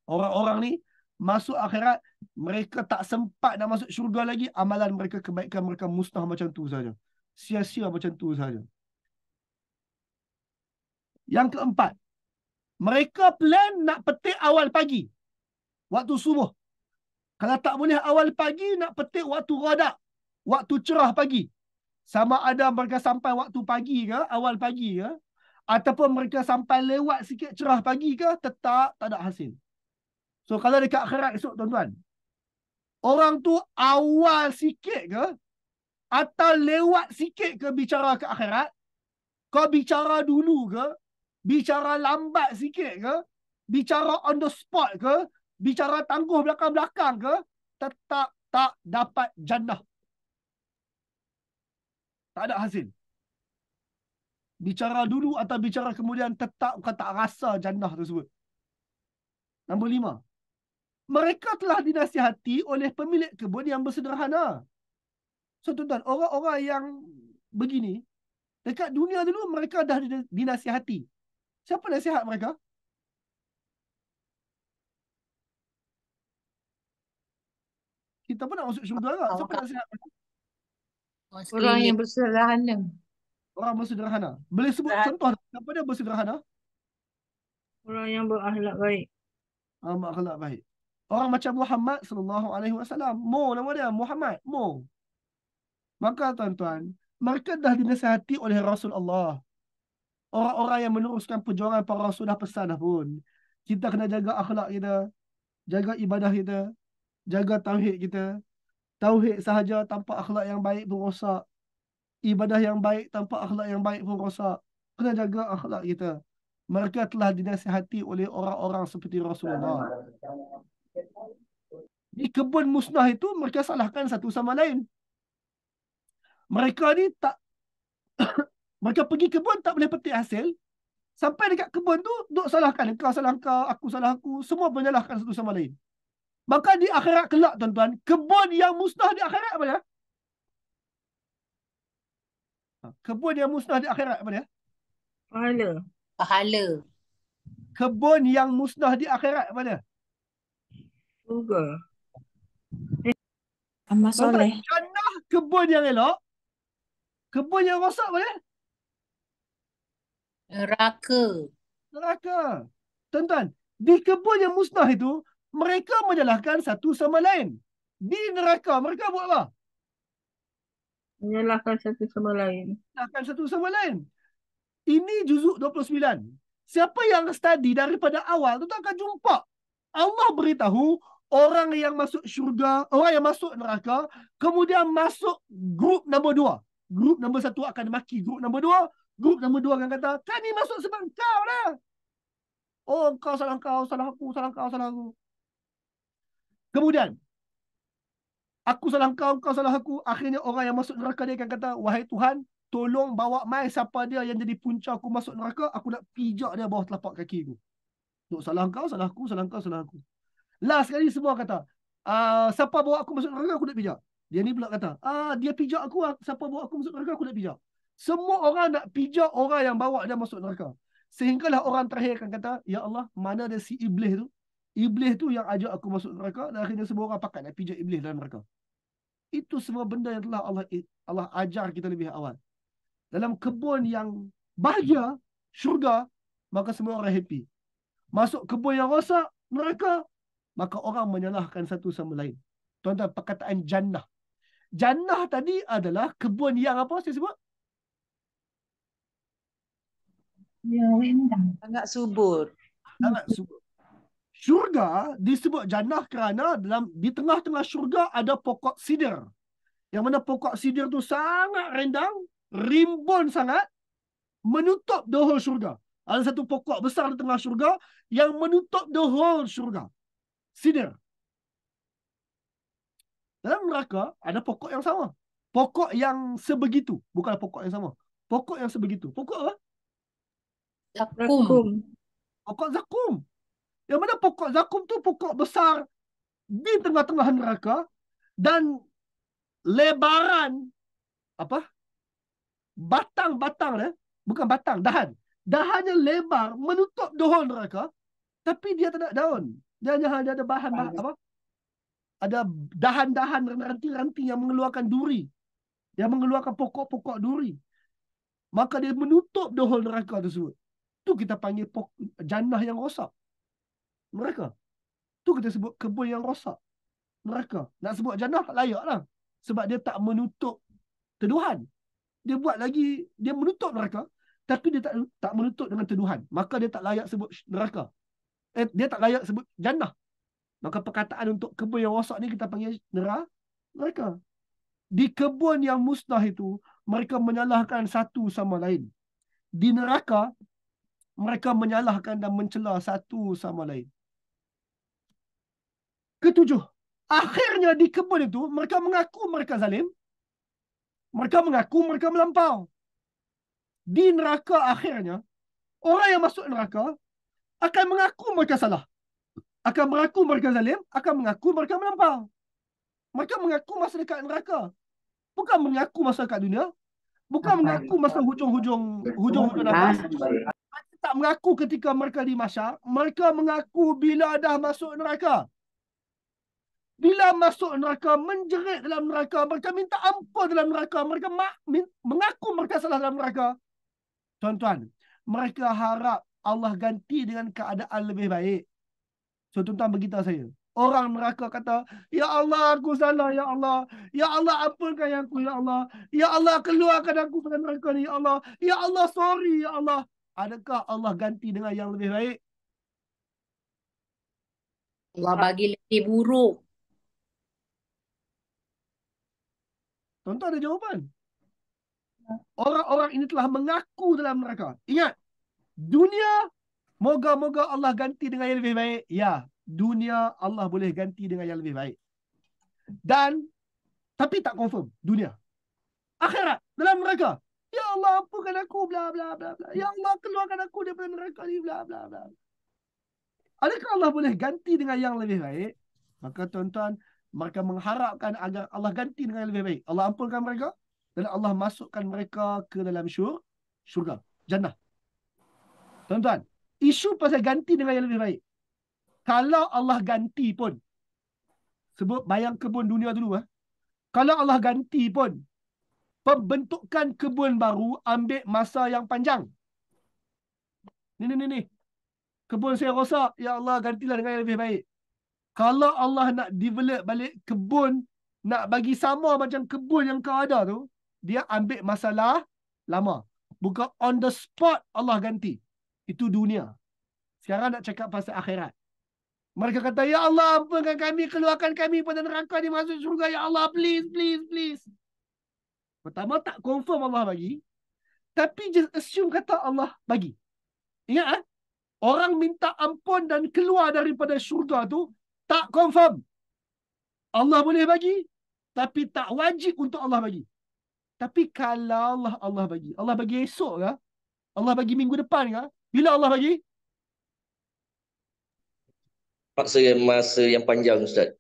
Orang-orang ni masuk akhirat, mereka tak sempat nak masuk syurga lagi, amalan mereka, kebaikan mereka musnah macam tu saja. Sia-sia macam tu saja. Yang keempat, mereka plan nak petik awal pagi, waktu subuh. Kalau tak boleh awal pagi, nak petik waktu radak, waktu cerah pagi. Sama ada mereka sampai waktu pagi ke, awal pagi ke, ataupun mereka sampai lewat sikit cerah pagi ke, tetap tak ada hasil. So kalau dekat akhirat esok tuan-tuan, orang tu awal sikit ke atau lewat sikit ke bicara ke akhirat, kau bicara dulu ke, bicara lambat sikit ke, bicara on the spot ke, bicara tangguh belakang-belakang ke, tetap tak dapat jannah. Tak ada hasil. Bicara dulu atau bicara kemudian tetap kau tak rasa jannah tersebut. Nombor 5. Mereka telah dinasihati oleh pemilik kebun yang bersederhana. So tuan-tuan, orang-orang yang begini, dekat dunia dulu mereka dah dinasihati. Siapa nasihat mereka? Kita pun nak masuk syurga tak? Siapa nasihat mereka? Orang yang bersederhana. Orang bersederhana. Boleh sebut contoh siapa dia bersederhana? Orang yang berakhlak baik. Akhlak baik. Orang macam Muhammad sallallahu alaihi wasallam. Mo nama dia, Muhammad. Mo. Maka tuan-tuan, mereka dah dinasihati oleh Rasulullah. Orang-orang yang meneruskan perjuangan para rasul dah pesan dah pun. Kita kena jaga akhlak kita, jaga ibadah kita, jaga tauhid kita. Tauhid sahaja tanpa akhlak yang baik pun rosak. Ibadah yang baik tanpa akhlak yang baik pun rosak. Kena jaga akhlak kita. Mereka telah dinasihati oleh orang-orang seperti Rasulullah. Di kebun musnah itu mereka salahkan satu sama lain. Mereka ni tak mereka pergi kebun tak boleh petik hasil. Sampai dekat kebun tu duk salahkan, kau salah kau, aku salah aku, semua menyalahkan satu sama lain. Maka di akhirat kelak tuan-tuan, kebun yang musnah di akhirat apa dia? Kebun yang musnah di akhirat apa dia? Pahala. Kebun yang musnah di akhirat apa dia? Syurga. Amal Tuan-tuan, soleh. jannah kebun yang elok. Kebun yang rosak apa dia? Neraka. Neraka. Tuan-tuan, di kebun yang musnah itu, mereka menyalahkan satu sama lain. Di neraka, mereka buat apa? Menyalahkan satu sama lain. Menyalahkan satu sama lain. Ini juzuk 29. Siapa yang study daripada awal, tu akan jumpa. Allah beritahu, orang yang masuk syurga, orang yang masuk neraka, kemudian masuk grup nombor 2. Grup nombor 1 akan maki grup nombor 2. Grup nombor 2 akan kata, kami masuk sebab kau lah. Oh, kau salah kau, salah aku, salah kau, salah aku. Kemudian, aku salah kau salah aku. Akhirnya orang yang masuk neraka dia akan kata, wahai Tuhan, tolong bawa mai siapa dia yang jadi punca aku masuk neraka, aku nak pijak dia bawah telapak kaki aku. Duk salah kau, salah aku, salah kau, salah aku. Last sekali semua kata, siapa bawa aku masuk neraka, aku nak pijak. Dia ni pula kata, dia pijak aku, siapa bawa aku masuk neraka, aku nak pijak. Semua orang nak pijak orang yang bawa dia masuk neraka. Sehinggalah orang terakhir akan kata, ya Allah, mana ada si iblis tu? Iblis tu yang ajak aku masuk neraka, dan akhirnya semua orang pakat nak pijak iblis dalam neraka. Itu semua benda yang telah Allah ajar kita lebih awal. Dalam kebun yang bahagia, syurga, maka semua orang happy. Masuk kebun yang rosak, neraka, maka orang menyalahkan satu sama lain. Tuan-tuan, perkataan jannah. Jannah tadi adalah kebun yang apa saya sebut? Yang rendang. Sangat subur. Sangat subur. Syurga disebut jannah kerana di tengah-tengah syurga ada pokok sidir. Yang mana pokok sidir tu sangat rendang, rimbun sangat, menutup the whole syurga. Ada satu pokok besar di tengah syurga yang menutup the whole syurga. Sidir. Dalam neraka ada pokok yang sama. Pokok yang sebegitu. Bukan pokok yang sama. Pokok yang sebegitu. Pokok apa? Zakum. Pokok zakum. Yang mana pokok zakum tu pokok besar di tengah-tengah neraka dan lebaran apa? Batang-batang dia, bukan batang, dahan. Dahannya lebar menutup the whole neraka, tapi dia tak ada daun. Dia hanya ada bahan apa? Ada dahan-dahan ranting-ranting yang mengeluarkan duri. Yang mengeluarkan pokok-pokok duri. Maka dia menutup the whole neraka tersebut. Tu kita panggil jannah yang rosak. Neraka. Tu kita sebut kebun yang rosak. Neraka. Nak sebut jannah layak lah. Sebab dia tak menutup teduhan. Dia buat lagi, dia menutup neraka, tapi dia tak menutup dengan teduhan. Maka dia tak layak sebut neraka. Dia tak layak sebut jannah. Maka perkataan untuk kebun yang rosak ni kita panggil neraka. Di kebun yang musnah itu, mereka menyalahkan satu sama lain. Di neraka, mereka menyalahkan dan mencela satu sama lain. Ketujuh, akhirnya di kebun itu, mereka mengaku mereka zalim. Mereka mengaku mereka melampau. Di neraka akhirnya, orang yang masuk neraka akan mengaku mereka salah. Akan mengaku mereka zalim, akan mengaku mereka melampau. Mereka mengaku masa dekat neraka. Bukan mengaku masa dekat dunia. Bukan mengaku masa hujung-hujung nafas. Mereka tak mengaku ketika mereka di mahsyar. Mereka mengaku bila dah masuk neraka. Bila masuk neraka, menjerit dalam neraka, mereka minta ampun dalam neraka, mereka mengaku mereka salah dalam neraka. Tuan-tuan, mereka harap Allah ganti dengan keadaan lebih baik. So, tuan-tuan beritahu saya. Orang neraka kata, Ya Allah, aku salah, Ya Allah. Ya Allah, ampunkan aku, Ya Allah. Ya Allah, keluarkan aku dari neraka ni, Ya Allah. Ya Allah, sorry, Ya Allah. Adakah Allah ganti dengan yang lebih baik? Allah bagi lebih buruk. Tuan-tuan ada jawapan. Orang-orang ini telah mengaku dalam neraka. Ingat, dunia, moga-moga Allah ganti dengan yang lebih baik. Ya, dunia Allah boleh ganti dengan yang lebih baik. Dan, tapi tak confirm, dunia. Akhirat, dalam neraka. Ya Allah, ampunkan aku, bla bla bla bla. Ya Allah, keluarkan aku daripada neraka ni, bla bla bla. Adakah Allah boleh ganti dengan yang lebih baik? Maka tuan-tuan, mereka mengharapkan agar Allah ganti dengan yang lebih baik. Allah ampunkan mereka dan Allah masukkan mereka ke dalam syurga, jannah. Tuan-tuan, isu pasal ganti dengan yang lebih baik. Kalau Allah ganti pun, sebut bayang kebun dunia dulu. Kalau Allah ganti pun, pembentukan kebun baru ambil masa yang panjang. Ni. Kebun saya rosak. Ya Allah, gantilah dengan yang lebih baik. Kalau Allah nak develop balik kebun, nak bagi sama macam kebun yang kau ada tu, dia ambil masalah lama. Bukan on the spot Allah ganti. Itu dunia. Sekarang nak cakap pasal akhirat. Mereka kata, Ya Allah, ampunkan kami, keluarkan kami pada neraka ni, masuk syurga. Ya Allah, please, please, please. Pertama, tak confirm Allah bagi. Tapi just assume kata Allah bagi. Ingat, orang minta ampun dan keluar daripada syurga tu, tak confirm. Allah boleh bagi, tapi tak wajib untuk Allah bagi. Tapi kalau Allah bagi. Allah bagi esok ke? Allah bagi minggu depan ke? Bila Allah bagi? Masa yang panjang, Ustaz.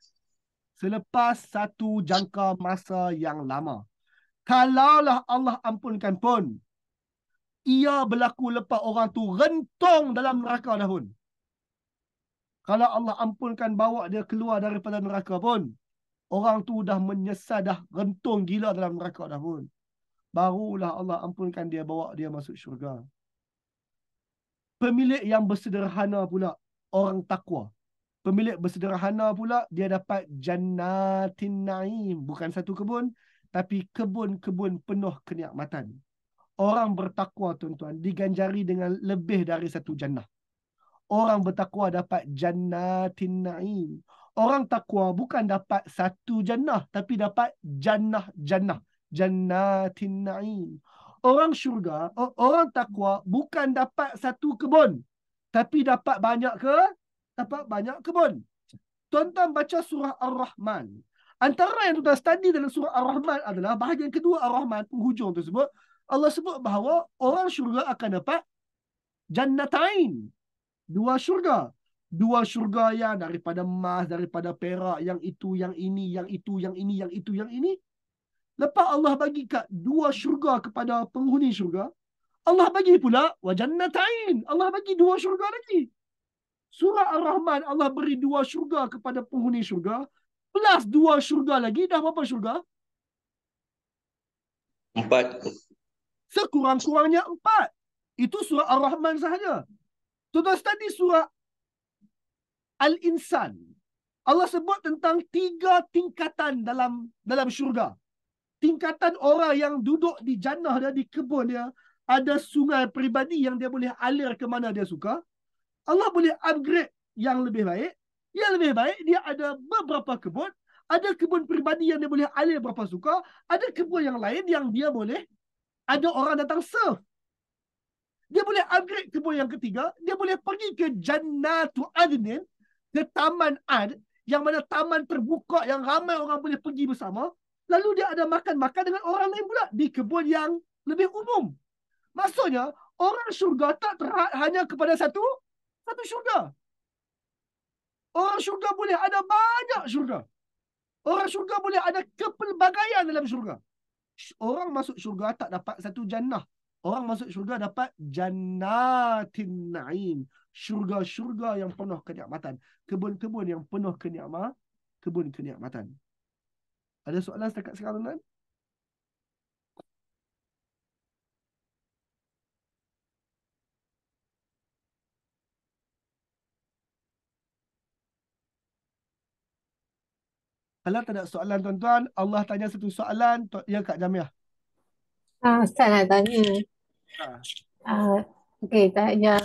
Selepas satu jangka masa yang lama. Kalaulah Allah ampunkan pun, ia berlaku lepas orang tu rentung dalam neraka dah pun. Kalau Allah ampunkan bawa dia keluar daripada neraka pun, orang tu dah menyesal, dah rentung gila dalam neraka dah pun. Barulah Allah ampunkan dia, bawa dia masuk syurga. Pemilik yang bersederhana pula orang takwa. Pemilik bersederhana pula dia dapat jannatin naim, bukan satu kebun tapi kebun-kebun penuh kenikmatan. Orang bertakwa tuan-tuan diganjari dengan lebih dari satu jannah. Orang bertakwa dapat jannatin naim. Orang takwa bukan dapat satu jannah tapi dapat jannah-jannah, jannatin naim. Orang syurga, orang takwa bukan dapat satu kebun tapi dapat banyak kebun. Tuan-tuan baca surah Ar-Rahman. Antara yang tuan-tuan study dalam surah Ar-Rahman adalah bahagian kedua Ar-Rahman, penghujung tersebut. Allah sebut bahawa orang syurga akan dapat jannatain. Dua syurga. Dua syurga yang daripada emas, daripada perak, yang itu, yang ini, yang itu, yang ini, yang itu, yang ini. Lepas Allah bagi kat dua syurga kepada penghuni syurga, Allah bagi pula wa jannatain. Allah bagi dua syurga lagi. Surah Ar-Rahman Allah beri dua syurga kepada penghuni syurga, plus dua syurga lagi, dah berapa syurga? 4. Sekurang-kurangnya 4. Itu surah Ar-Rahman sahaja. Tuan-tuan study surah Al-Insan. Allah sebut tentang 3 tingkatan dalam syurga. Tingkatan orang yang duduk di jannah dia, di kebun dia, ada sungai peribadi yang dia boleh alir ke mana dia suka. Allah boleh upgrade yang lebih baik. Yang lebih baik, dia ada beberapa kebun. Ada kebun peribadi yang dia boleh alir berapa suka. Ada kebun yang lain yang dia boleh, ada orang datang serve. Dia boleh upgrade kebun yang ketiga. Dia boleh pergi ke Jannatu Adnin, ke Taman Ad, yang mana taman terbuka yang ramai orang boleh pergi bersama. Lalu dia ada makan-makan dengan orang lain pula di kebun yang lebih umum. Maksudnya, orang syurga tak terhad hanya kepada satu syurga. Orang syurga boleh ada banyak syurga. Orang syurga boleh ada kepelbagaian dalam syurga. Orang masuk syurga tak dapat satu jannah. Orang masuk syurga dapat jannatin naim. Syurga-syurga yang penuh kenikmatan. Kebun-kebun yang penuh kenikmatan. Ada soalan setakat sekarang, tuan? Kalau tak ada soalan, tuan-tuan, Allah tanya satu soalan, ya Kak Jamiah. Ustaz nak tanya. Ha. Okey, yang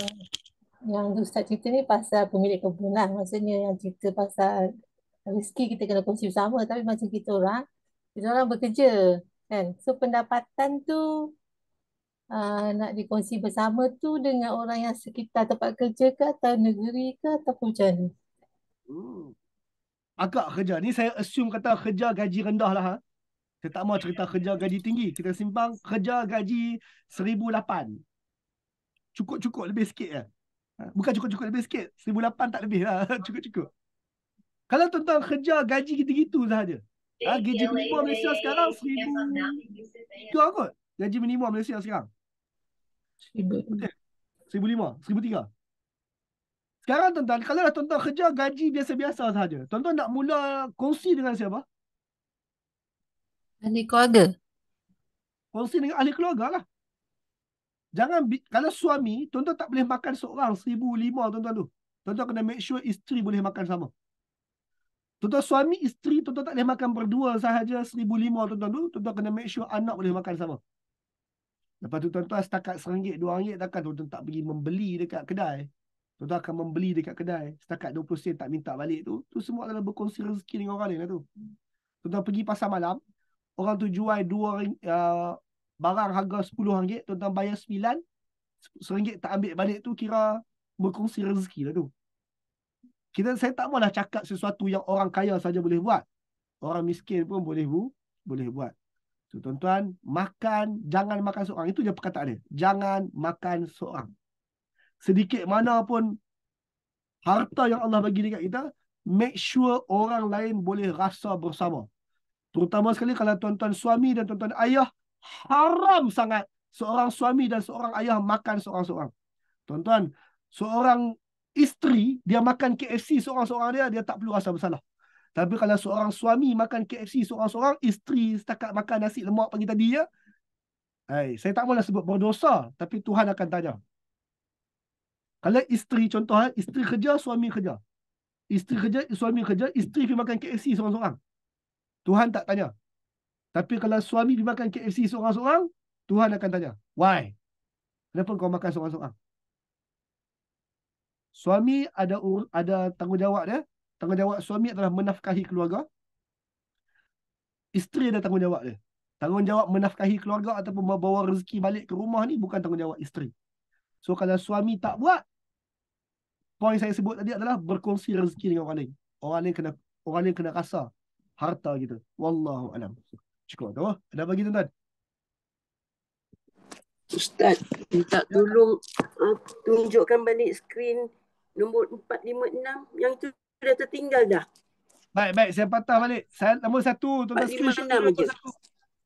Ustaz cerita ni pasal pemilik kebun lah. Maksudnya yang cerita pasal rezeki kita kena kongsi bersama. Tapi macam kita orang bekerja kan. So pendapatan tu nak dikongsi bersama tu dengan orang yang sekitar tempat kerja ke atau negeri ke ataupun macam mana? Agak kerja. Ni saya assume kata kerja gaji rendah lah. Ha? Saya tak mau cerita kerja gaji tinggi. Kita simpang kerja gaji 1,008. Cukup-cukup lebih sikit ya. Bukan cukup-cukup lebih sikit. 1,008 tak lebih lah. Cukup-cukup. Kalau tuan-tuan kerja gaji gitu-gitu sahaja. Gaji minimum Malaysia sekarang 1,000. Itu kot. Gaji minimum Malaysia sekarang. 1,500, 1,300. Sekarang tuan-tuan, kalau dah tuan-tuan kerja gaji biasa-biasa sahaja, tuan-tuan nak mula kongsi dengan siapa? Ahli keluarga. Kongsi dengan ahli keluarga lah. Jangan, kalau suami, tuan-tuan tak boleh makan seorang 1,500 tuan-tuan tu. Tuan-tuan kena make sure isteri boleh makan sama. Tuan-tuan suami, isteri, tuan-tuan tak boleh makan berdua sahaja 1,500 tuan-tuan tu. Tuan-tuan kena make sure anak boleh makan sama. Lepas tu tuan-tuan setakat RM1, RM2 takkan tuan-tuan tak pergi membeli dekat kedai. Tuan-tuan akan membeli dekat kedai. Setakat 20 sen tak minta balik tu. Tu semua adalah berkongsi rezeki dengan orang lain lah tu. Tuan-tuan pergi pasar malam. Orang tu jual barang harga RM10. Tuan-tuan bayar RM9. RM1 tak ambil balik tu kira berkongsi rezeki lah tu. Saya tak maulah cakap sesuatu yang orang kaya saja boleh buat. Orang miskin pun boleh buat. So, tuan-tuan, jangan makan seorang. Itu je perkataan dia. Jangan makan seorang. Sedikit mana pun harta yang Allah bagi dekat kita, make sure orang lain boleh rasa bersama. Terutama sekali kalau tuan-tuan suami dan tuan-tuan ayah, haram sangat seorang suami dan seorang ayah makan seorang-seorang. Tuan-tuan, seorang isteri, dia makan KFC seorang-seorang dia tak perlu rasa bersalah. Tapi kalau seorang suami makan KFC seorang-seorang, isteri setakat makan nasi lemak pagi tadi ya, saya tak maulah sebut berdosa, tapi Tuhan akan tanya. Kalau isteri, contoh, isteri kerja, suami kerja. Isteri kerja, suami kerja, isteri pergi makan KFC seorang-seorang. Tuhan tak tanya. Tapi kalau suami pergi makan KFC seorang-seorang, Tuhan akan tanya. Why? Kenapa kau makan seorang-seorang? Suami ada tanggungjawab dia. Tanggungjawab suami adalah menafkahi keluarga. Isteri ada tanggungjawab dia. Tanggungjawab menafkahi keluarga ataupun membawa rezeki balik ke rumah ni bukan tanggungjawab isteri. So kalau suami tak buat, poin saya sebut tadi adalah berkongsi rezeki dengan orang lain. Orang lain kena rasa harta kita. Wallahu alam. Cukup tu. Ada bagi tuan-tuan? Ustaz, minta tolong tunjukkan balik skrin nombor 456. Yang tu dah tertinggal dah. Baik. Saya patah balik. Nombor 1. Tuan-tuan screenshot 456 je.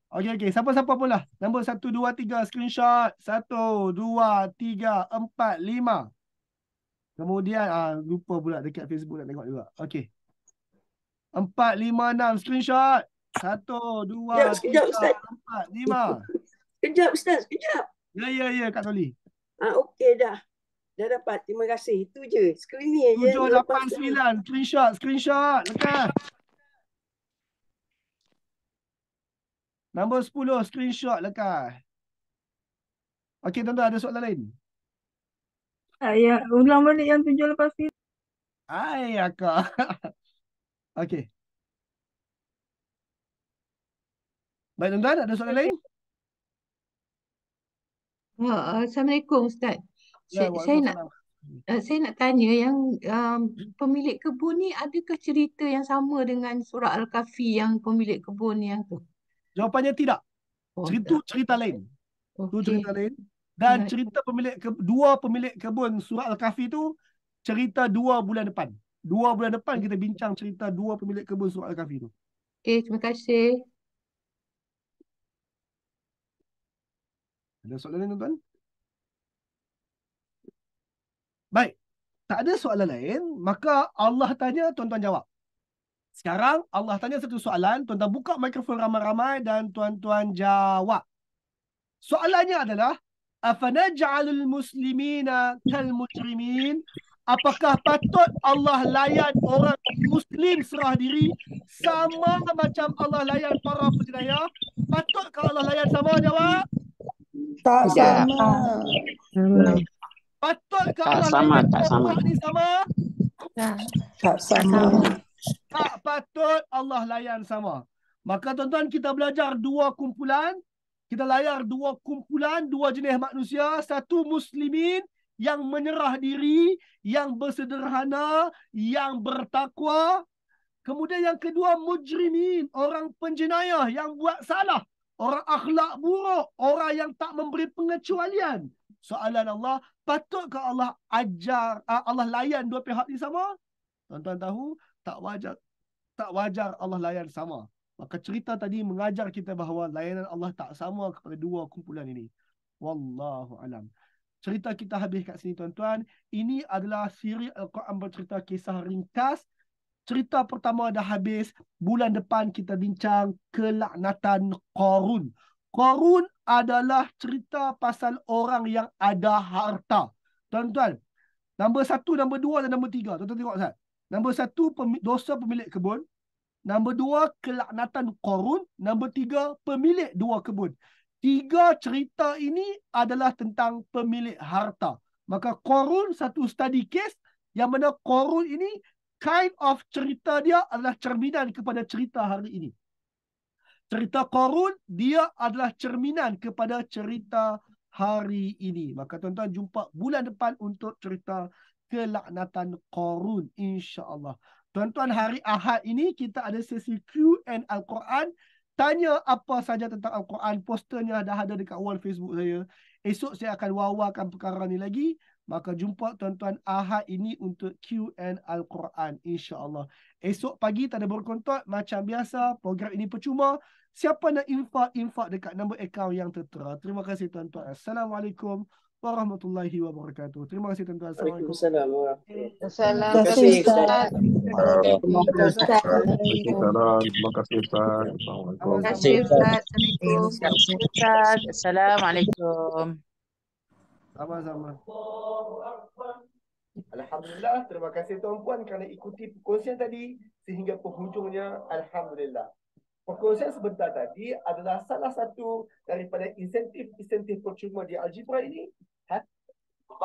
Okey. Siapa-siapa pula? Nombor 1, 2, 3 screenshot. 1, 2, 3, 4, 5. Kemudian lupa pula dekat Facebook nak tengok juga. Okey. 4, 5, 6 screenshot. 1, 2, 3, 4, 5. Kejap Ustaz, kejap. Ya, Kak Toli. Okey dah. Dah dapat. Terima kasih. Itu je. Skrin ni je. 7, 8, 9 screenshot. Lekas. Nombor 10 screenshot lekas. Okey, tuan-tuan ada soalan lain? Ya, ulang balik yang 7 lepas ni. Hai, Akak. Okey. Baik, tuan-tuan, ada soalan lain? Assalamualaikum Ustaz. Ya, Saya nak tanya yang pemilik kebun ni adakah cerita yang sama dengan surah Al-Kahfi yang pemilik kebun yang tu? Jawapannya tidak. Cerita lain. Itu cerita lain. Dan cerita dua pemilik kebun surah Al-Kahfi tu cerita 2 bulan depan. 2 bulan depan kita bincang cerita 2 pemilik kebun surah Al-Kahfi tu. Okey, terima kasih. Ada soalan lain, tuan-tuan? Baik. Tak ada soalan lain, maka Allah tanya, tuan-tuan jawab. Sekarang Allah tanya satu soalan, tuan-tuan buka mikrofon ramai-ramai dan tuan-tuan jawab. Soalannya adalah, afanaj'alul muslimina kal mujrimin? Apakah patut Allah layan orang Muslim serah diri sama macam Allah layan para penjenayah? Patutkah Allah layan sama? Jawab. Tak sama. Patutkah Tak Allah sama, layan tak sama. orang ni sama? Tak sama. Tak patut Allah layan sama. Maka tuan-tuan kita belajar 2 kumpulan. Kita layar 2 kumpulan, 2 jenis manusia. Satu muslimin yang menyerah diri, yang bersederhana, yang bertakwa. Kemudian yang kedua mujrimin, orang penjenayah yang buat salah. Orang akhlak buruk, orang yang tak memberi pengecualian. Soalan Allah, patutkah Allah Allah layan dua pihak ni sama? Tuan-tuan tahu, tak wajar Allah layan sama. Maka cerita tadi mengajar kita bahawa layanan Allah tak sama kepada 2 kumpulan ini. Wallahu alam. Cerita kita habis kat sini, tuan-tuan. Ini adalah siri Al-Quran bercerita kisah ringkas. Cerita pertama dah habis. Bulan depan kita bincang kelaknatan Qarun. Qarun adalah cerita pasal orang yang ada harta. Tuan-tuan, nombor 1, nombor 2 dan nombor 3. Tuan-tuan tengok Ustaz. Nombor 1, dosa pemilik kebun. Nombor 2, kelaknatan Qarun. Nombor 3, pemilik 2 kebun. 3 cerita ini adalah tentang pemilik harta. Maka Qarun satu study case yang mana Qarun ini kind of cerita dia adalah cerminan kepada cerita hari ini. Cerita Qarun dia adalah cerminan kepada cerita hari ini. Maka tuan-tuan jumpa bulan depan untuk cerita kelaknatan Qarun, insya-Allah. Tuan-tuan, hari Ahad ini kita ada sesi Q&A Al-Quran. Tanya apa saja tentang Al-Quran. Posternya dah ada dekat wall Facebook saya. Esok saya akan wawarkan perkara ni lagi. Maka jumpa tuan-tuan Ahad ini untuk Q&A Al-Quran, insya-Allah. Esok pagi tak ada berkontot macam biasa. Program ini percuma. Siapa nak infak dekat nombor akaun yang tertera. Terima kasih tuan-tuan. Assalamualaikum warahmatullahi wabarakatuh. Terima kasih tuan-tuan. Assalamualaikum. Terima kasih Ustaz. Terima kasih Ustaz. Terima kasih Ustaz. Terima kasih Ustaz. Assalamualaikum. Assalamualaikum. Sama-sama. Alhamdulillah, terima kasih tuan-puan kerana ikuti perkongsian tadi sehingga penghujungnya. Alhamdulillah. Perkongsian sebentar tadi adalah salah satu daripada insentif-insentif percuma di algebra ini